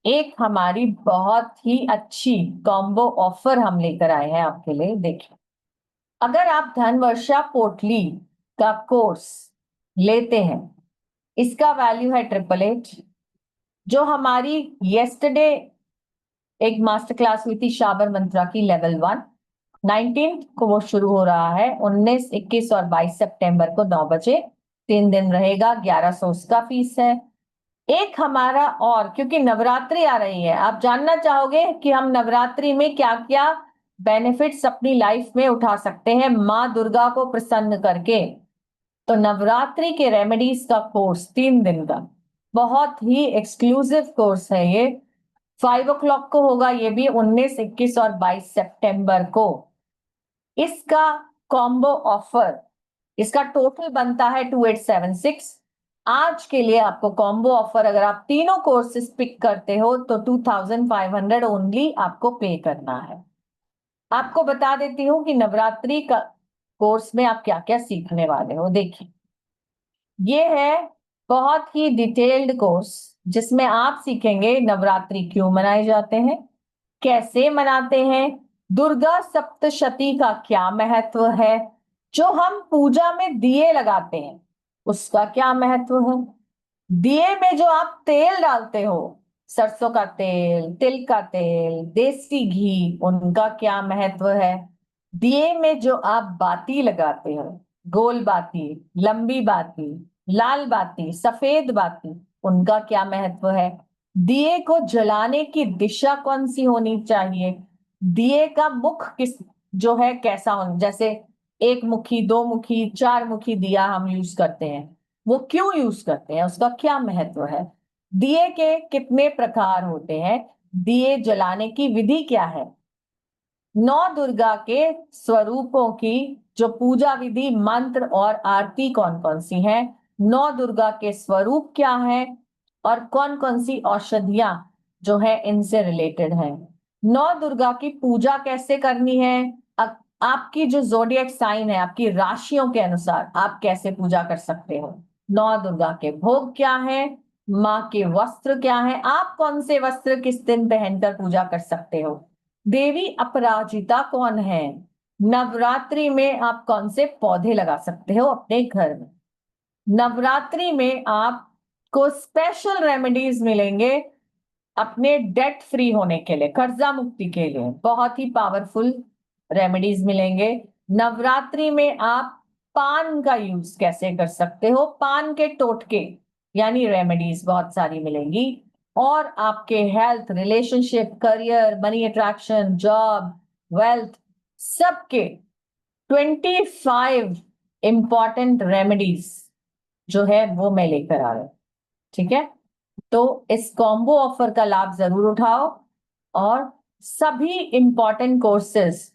एक हमारी बहुत ही अच्छी कॉम्बो ऑफर हम लेकर आए हैं आपके लिए। देखिए, अगर आप धनवर्षा पोटली का कोर्स लेते हैं, इसका वैल्यू है 888। जो हमारी येस्टरडे एक मास्टर क्लास हुई थी शाबर मंत्रा की लेवल 1, 19 को वो शुरू हो रहा है। 19, 21 और 22 सितंबर को 9 बजे 3 दिन रहेगा। 1100 उसका फीस है। एक हमारा और, क्योंकि नवरात्रि आ रही है, आप जानना चाहोगे कि हम नवरात्रि में क्या क्या बेनिफिट्स अपनी लाइफ में उठा सकते हैं माँ दुर्गा को प्रसन्न करके। तो नवरात्रि के रेमेडीज का कोर्स 3 दिन का बहुत ही एक्सक्लूसिव कोर्स है ये। 5 o'clock को होगा, ये भी 19, 21 और 22 सितंबर को। इसका कॉम्बो ऑफर, इसका टोटल बनता है 2876। आज के लिए आपको कॉम्बो ऑफर, अगर आप तीनों कोर्सेज पिक करते हो तो 2500 ओनली आपको पे करना है। आपको बता देती हूँ कि नवरात्रि का कोर्स में आप क्या क्या सीखने वाले हो। देखिए, ये है बहुत ही डिटेल्ड कोर्स जिसमें आप सीखेंगे नवरात्रि क्यों मनाए जाते हैं, कैसे मनाते हैं, दुर्गा सप्तशती का क्या महत्व है, जो हम पूजा में दिए लगाते हैं उसका क्या महत्व है, दिए में जो आप तेल डालते हो, सरसों का तेल, तिल का तेल, देसी घी, उनका क्या महत्व है, दिए में जो आप बाती लगाते हो, गोल बाती, लंबी बाती, लाल बाती, सफेद बाती, उनका क्या महत्व है, दिए को जलाने की दिशा कौन सी होनी चाहिए, दिए का मुख किस जो है कैसा होना, जैसे एक मुखी, दो मुखी, चार मुखी दिया हम यूज करते हैं, वो क्यों यूज करते हैं, उसका क्या महत्व है, दिए के कितने प्रकार होते हैं, दिए जलाने की विधि क्या है, नौ दुर्गा के स्वरूपों की जो पूजा विधि, मंत्र और आरती कौन कौन सी है, नौ दुर्गा के स्वरूप क्या है और कौन कौन सी औषधियां जो है इनसे रिलेटेड है, नौ दुर्गा की पूजा कैसे करनी है, आपकी जो जोडिएक साइन है आपकी राशियों के अनुसार आप कैसे पूजा कर सकते हो, नौ दुर्गा के भोग क्या है, माँ के वस्त्र क्या है, आप कौन से वस्त्र किस दिन पहनकर पूजा कर सकते हो, देवी अपराजिता कौन है, नवरात्रि में आप कौन से पौधे लगा सकते हो अपने घर में, नवरात्रि में आपको स्पेशल रेमेडीज मिलेंगे अपने डेट फ्री होने के लिए, कर्जा मुक्ति के लिए बहुत ही पावरफुल रेमेडीज मिलेंगे। नवरात्रि में आप पान का यूज कैसे कर सकते हो, पान के टोटके यानी रेमेडीज बहुत सारी मिलेंगी। और आपके health, relationship, career, money attraction, job, wealth, सबके 25 इंपॉर्टेंट रेमेडीज जो है वो मैं लेकर आ रहा हूं। ठीक है, तो इस कॉम्बो ऑफर का लाभ जरूर उठाओ और सभी इंपॉर्टेंट कोर्सेज,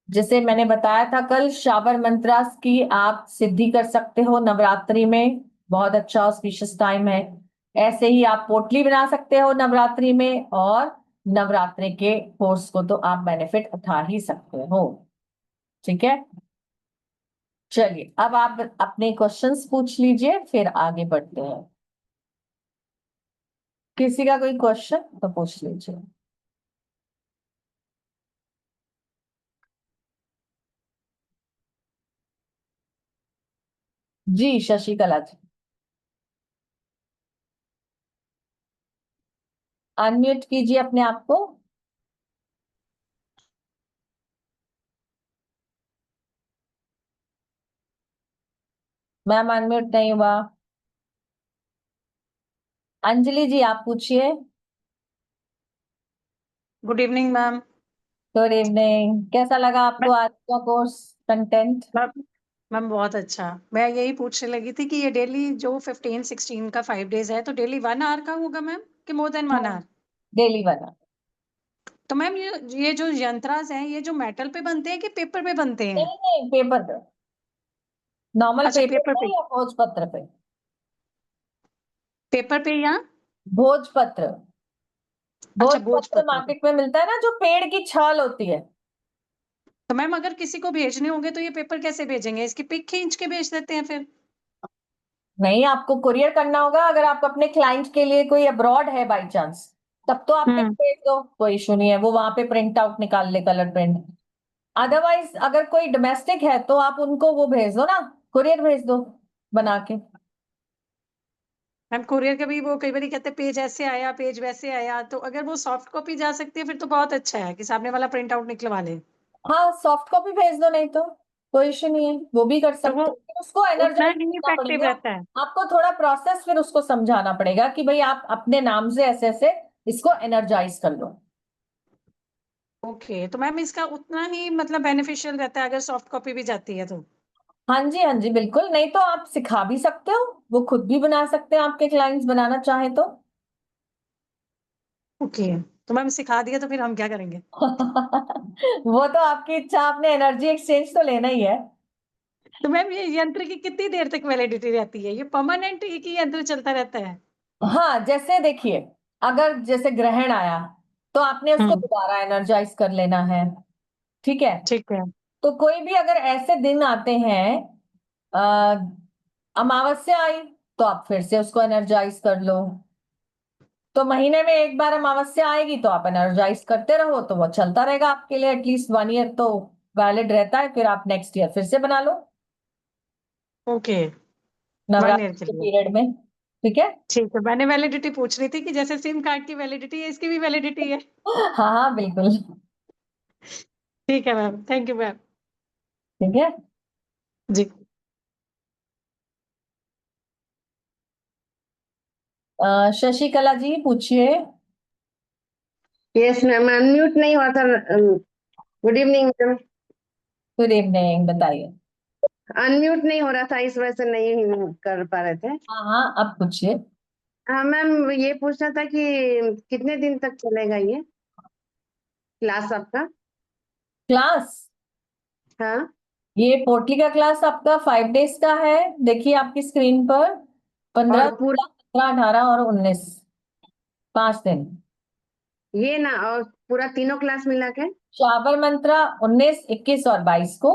जैसे मैंने बताया था कल, शाबर मंत्रास की आप सिद्धि कर सकते हो नवरात्रि में, बहुत अच्छा ऑस्पिशियस टाइम है। ऐसे ही आप पोटली बना सकते हो नवरात्रि में, और नवरात्रि के कोर्स को तो आप बेनिफिट उठा ही सकते हो। ठीक है, चलिए अब आप अपने क्वेश्चंस पूछ लीजिए, फिर आगे बढ़ते हैं। किसी का कोई क्वेश्चन तो पूछ लीजिए। जी शशिकला जी, अनम्यूट कीजिए अपने आप को। मैम अनम्यूट नहीं हुआ। अंजलि जी आप पूछिए। Good evening ma'am. Good evening, कैसा लगा आपको आज का कोर्स कंटेंट? मैम मैम बहुत अच्छा। मैं यही पूछने लगी थी कि ये डेली जो 15-16 का 5 डेज है तो डेली 1 आवर का होगा मैम कि मोर देन 1 आवर? डेली बना। तो मैम ये जो यंत्रास हैं ये जो मेटल पे बनते हैं कि पेपर पे बनते हैं? नहीं नहीं, पेपर पे, नॉर्मल अच्छा पेपर पेपर पे पे। या भोजपत्र पे? पेपर पे या? भोजपत्र। अच्छा भोजपत्र भोजपत्र पे। मार्केट में मिलता है ना, जो पेड़ की छाल होती है। तो मैम अगर किसी को भेजने होंगे तो ये पेपर कैसे भेजेंगे? इसकी पिक खींच के भेज देते हैं फिर? नहीं, आपको कुरियर करना होगा। अगर आप अपने क्लाइंट के लिए, कोई अब्रॉड है बाई चांस, तब तो आप पिक हम्म। भेज दो, कोई इशू नहीं है, वो वहां पे प्रिंट आउट निकाल ले, कलर प्रिंट। अदरवाइज अगर कोई डोमेस्टिक है तो आप उनको वो भेज दो ना, कुरियर भेज दो बना के। मैम कुरियर का भी वो कई बार कहते हैं पेज ऐसे आया पेज वैसे आया, तो अगर वो सॉफ्ट कॉपी जा सकती है फिर तो बहुत अच्छा है कि सामने वाला प्रिंट आउट निकलवा ले। हाँ सॉफ्ट कॉपी भेज दो, नहीं तो कोई इशू नहीं है, वो भी कर तो वो सकते हो। फिर उसको उतना एनर्जाइज ही करना इफेक्टिव पड़ेगा। रहता है। आपको थोड़ा प्रोसेस फिर उसको समझाना पड़ेगा कि भाई आप अपने नाम से ऐसे ऐसे इसको एनर्जाइज कर लो। ओके, तो मैम इसका उतना ही मतलब बेनिफिशियल रहता है अगर सॉफ्ट कॉपी भी जाती है तो? हाँ जी बिल्कुल, नहीं तो आप सिखा भी सकते हो, वो खुद भी बना सकते हैं आपके क्लाइंट्स, बनाना चाहे तो। ओके, तो मैम सिखा दिया तो फिर हम क्या करेंगे? वो तो आपकी इच्छा, आपने एनर्जी एक्सचेंज तो लेना ही है। तो मैम ये यंत्र की कितनी देर तक वैलिडिटी रहती है? ये परमानेंट एक ही यंत्र चलता रहता है? हाँ जैसे देखिए, अगर जैसे ग्रहण आया तो आपने उसको हम्म। दोबारा एनर्जाइज कर लेना है। ठीक है, ठीक है। तो कोई भी अगर ऐसे दिन आते हैं, अ, अमावस्या आई, तो आप फिर से उसको एनर्जाइज कर लो। तो महीने में एक बार अमावस्या आएगी तो आप एनर्जाइज करते रहो, तो वो चलता रहेगा आपके लिए, एटलीस्ट 1 ईयर तो वैलिड रहता है, फिर आप नेक्स्ट ईयर फिर से बना लो ओके, 1 ईयर नवरात्रि के के लिए। पीरियड में। ठीक है। ठीक है, मैंने वैलिडिटी पूछ रही थी कि जैसे सिम कार्ड की वैलिडिटी है इसकी भी वैलिडिटी है। हाँ हाँ बिल्कुल। ठीक है मैम, थैंक यू मैम। ठीक है, जी। शशिकला जी पूछिए। यस मैम, अनम्यूट नहीं हुआ था। Good evening ma'am. Good evening, बताइए। अनम्यूट नहीं हो रहा था, इस वजह से नहीं कर पा रहे थे। हाँ हाँ अब पूछिए। हाँ मैम, ये पूछना था कि कितने दिन तक चलेगा ये क्लास आपका? क्लास, हाँ। ये पोटली का क्लास आपका 5 डेज का है। देखिए आपकी स्क्रीन पर, 15, और पूरा 17, 18 और 19, 5 दिन। ये ना, और पूरा तीनों क्लास मिला के? शाबर मंत्रा 19, 21 और 22 को,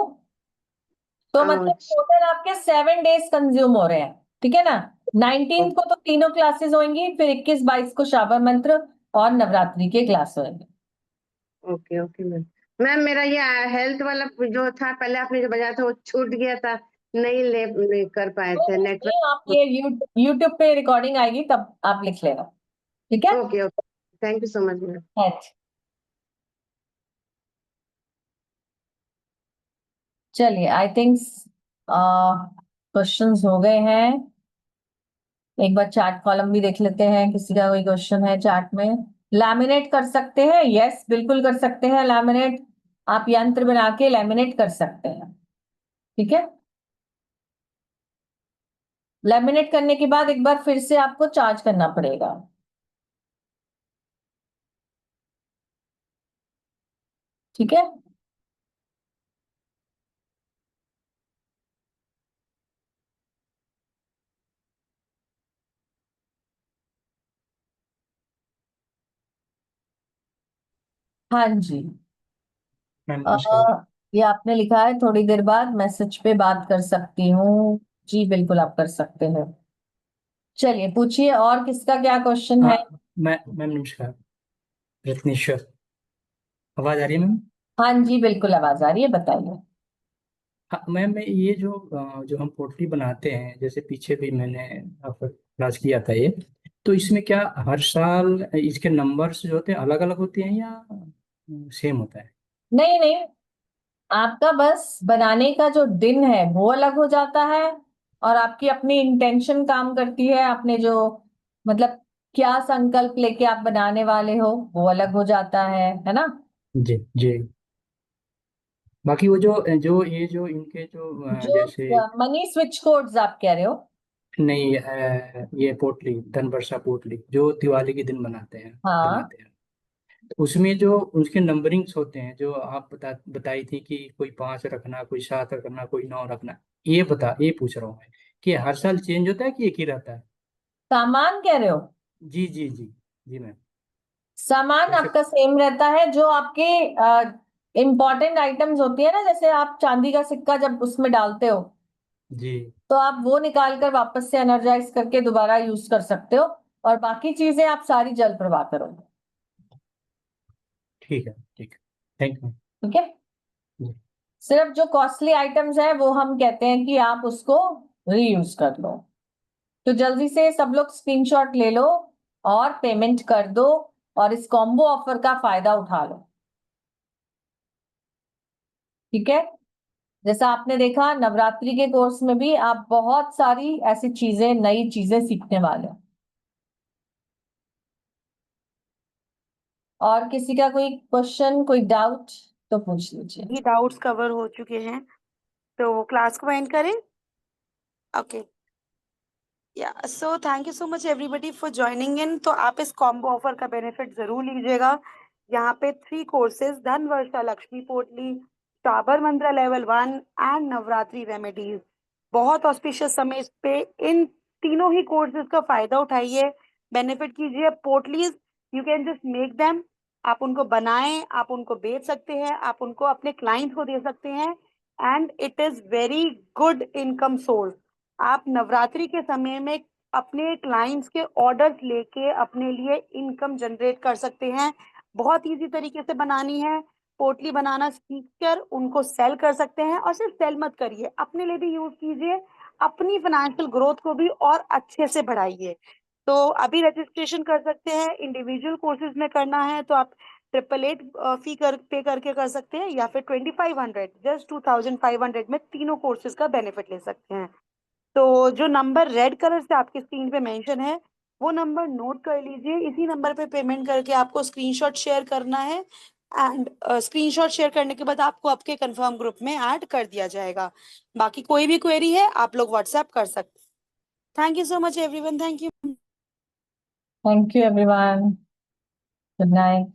तो मतलब अच्छा। टोटल आपके 7 डेज कंज्यूम हो रहे हैं। ठीक है ना, 19 को तो तीनों क्लासेस होंगी, फिर 21, 22 को शाबर मंत्र और नवरात्रि के क्लास होंगे। Okay okay ma'am. मैम मेरा ये हेल्थ वाला जो था, पहले आपने जो बताया था वो छूट गया था, नहीं कर पाए थे नहीं, आप नेटवर्क। ये यूट्यूब पे रिकॉर्डिंग आएगी तब आप लिख लेना। ठीक है। Okay okay, thank you so much ma'am. अच्छा, चलिए आई थिंक क्वेश्चंस हो गए हैं। एक बार चैट कॉलम भी देख लेते हैं, किसी का कोई क्वेश्चन है चैट में। लैमिनेट कर सकते हैं? यस बिल्कुल कर सकते हैं लैमिनेट। आप यंत्र बना के लैमिनेट कर सकते हैं। ठीक है, लैमिनेट करने के बाद एक बार फिर से आपको चार्ज करना पड़ेगा। ठीक है, हाँ जी। मैम नमस्कार। ये आपने लिखा है थोड़ी देर बाद मैसेज पे बात कर सकती हूँ। जी बिल्कुल आप कर सकते हैं। चलिए पूछिए, और किसका क्या क्वेश्चन है? हाँ मैम नमस्कार। रत्नेश्वर, आवाज आ रही है मैम? हाँ जी बिल्कुल आवाज आ रही है, बताइए। हाँ मैम, ये जो हम पोटली बनाते हैं, जैसे पीछे भी मैंने आपका क्लास किया था ये, तो इसमें क्या हर साल इसके नंबर्स जो होते हैं अलग अलग होते हैं या सेम होता है? नहीं नहीं, आपका बस बनाने का जो दिन है वो अलग हो जाता है, और आपकी अपनी इंटेंशन काम करती है। आपने जो मतलब क्या संकल्प लेके आप बनाने वाले हो वो अलग हो जाता है ना। जी जी। बाकी वो जो जो ये जो इनके जो जो जैसे मनी स्विच कोड्स आप कह रहे हो? नहीं, ये पोटली धन वर्षा पोटली जो दिवाली के दिन हाँ, बनाते हैं, तो उसमें जो उसके नंबरिंग्स होते हैं, जो आप बताई थी कि कोई 5 रखना, कोई 7 रखना, कोई 9 रखना, ये पूछ रहा हूँ मैं कि हर साल चेंज होता है कि एक ही रहता है? सामान कह रहे हो? जी जी जी। जी मैम। सामान जैसे आपका सेम रहता है। जो आपके इम्पोर्टेंट आइटम्स होती है ना, जैसे आप चांदी का सिक्का जब उसमें डालते हो जी। तो आप वो निकाल कर वापस से एनर्जाइज करके दोबारा यूज कर सकते हो, और बाकी चीजें आप सारी जल प्रवाह करोगे। ठीक है ठीक है। Thank you. ठीक है, जी। सिर्फ जो कॉस्टली आइटम्स है वो हम कहते हैं कि आप उसको रीयूज कर लो। तो जल्दी से सब लोग स्क्रीनशॉट ले लो और पेमेंट कर दो, और इस कॉम्बो ऑफर का फायदा उठा लो। ठीक है, जैसा आपने देखा नवरात्रि के कोर्स में भी आप बहुत सारी ऐसी चीजें, नई चीजें सीखने वाले हो। और किसी का कोई क्वेश्चन, कोई डाउट तो पूछ लीजिए। भी डाउट्स कवर हो चुके हैं, तो क्लास को एंड करें? ओके, या so thank you so much everybody for joining in. तो आप इस कॉम्बो ऑफर का बेनिफिट जरूर लीजिएगा। यहाँ पे 3 कोर्सेज, धन वर्षा लक्ष्मी पोटली, शाबर मंत्रा लेवल 1 एंड नवरात्रि रेमेडीज, बहुत ऑस्पिशियस समय पे इन तीनों ही कोर्सेज का फायदा उठाइए, बेनिफिट कीजिए। Potlis you can just make them, आप उनको बनाएं, आप उनको बेच सकते हैं, आप उनको अपने क्लाइंट को दे सकते हैं, and it is very good income source. आप नवरात्रि के समय में अपने क्लाइंट्स के ऑर्डर्स लेके अपने लिए इनकम जनरेट कर सकते हैं। बहुत इजी तरीके से बनानी है, पोटली बनाना सीख कर उनको सेल कर सकते हैं, और सिर्फ सेल मत करिए, अपने लिए भी यूज कीजिए, अपनी फाइनेंशियल ग्रोथ को भी और अच्छे से बढ़ाइए। तो अभी रजिस्ट्रेशन कर सकते हैं। इंडिविजुअल कोर्सेज में करना है तो आप 888 फी पे करके कर सकते हैं, या फिर 2500 जस्ट 2500 में तीनों कोर्सेज का बेनिफिट ले सकते हैं। तो जो नंबर रेड कलर से आपकी स्क्रीन पे मेंशन है वो नंबर नोट कर लीजिए। इसी नंबर पे पेमेंट करके आपको स्क्रीनशॉट शेयर करना है, एंड स्क्रीनशॉट शेयर करने के बाद आपको आपके कंफर्म ग्रुप में ऐड कर दिया जाएगा। बाकी कोई भी क्वेरी है आप लोग व्हाट्सएप कर सकते हैं। Thank you so much everyone, thank you. Thank you everyone, good night.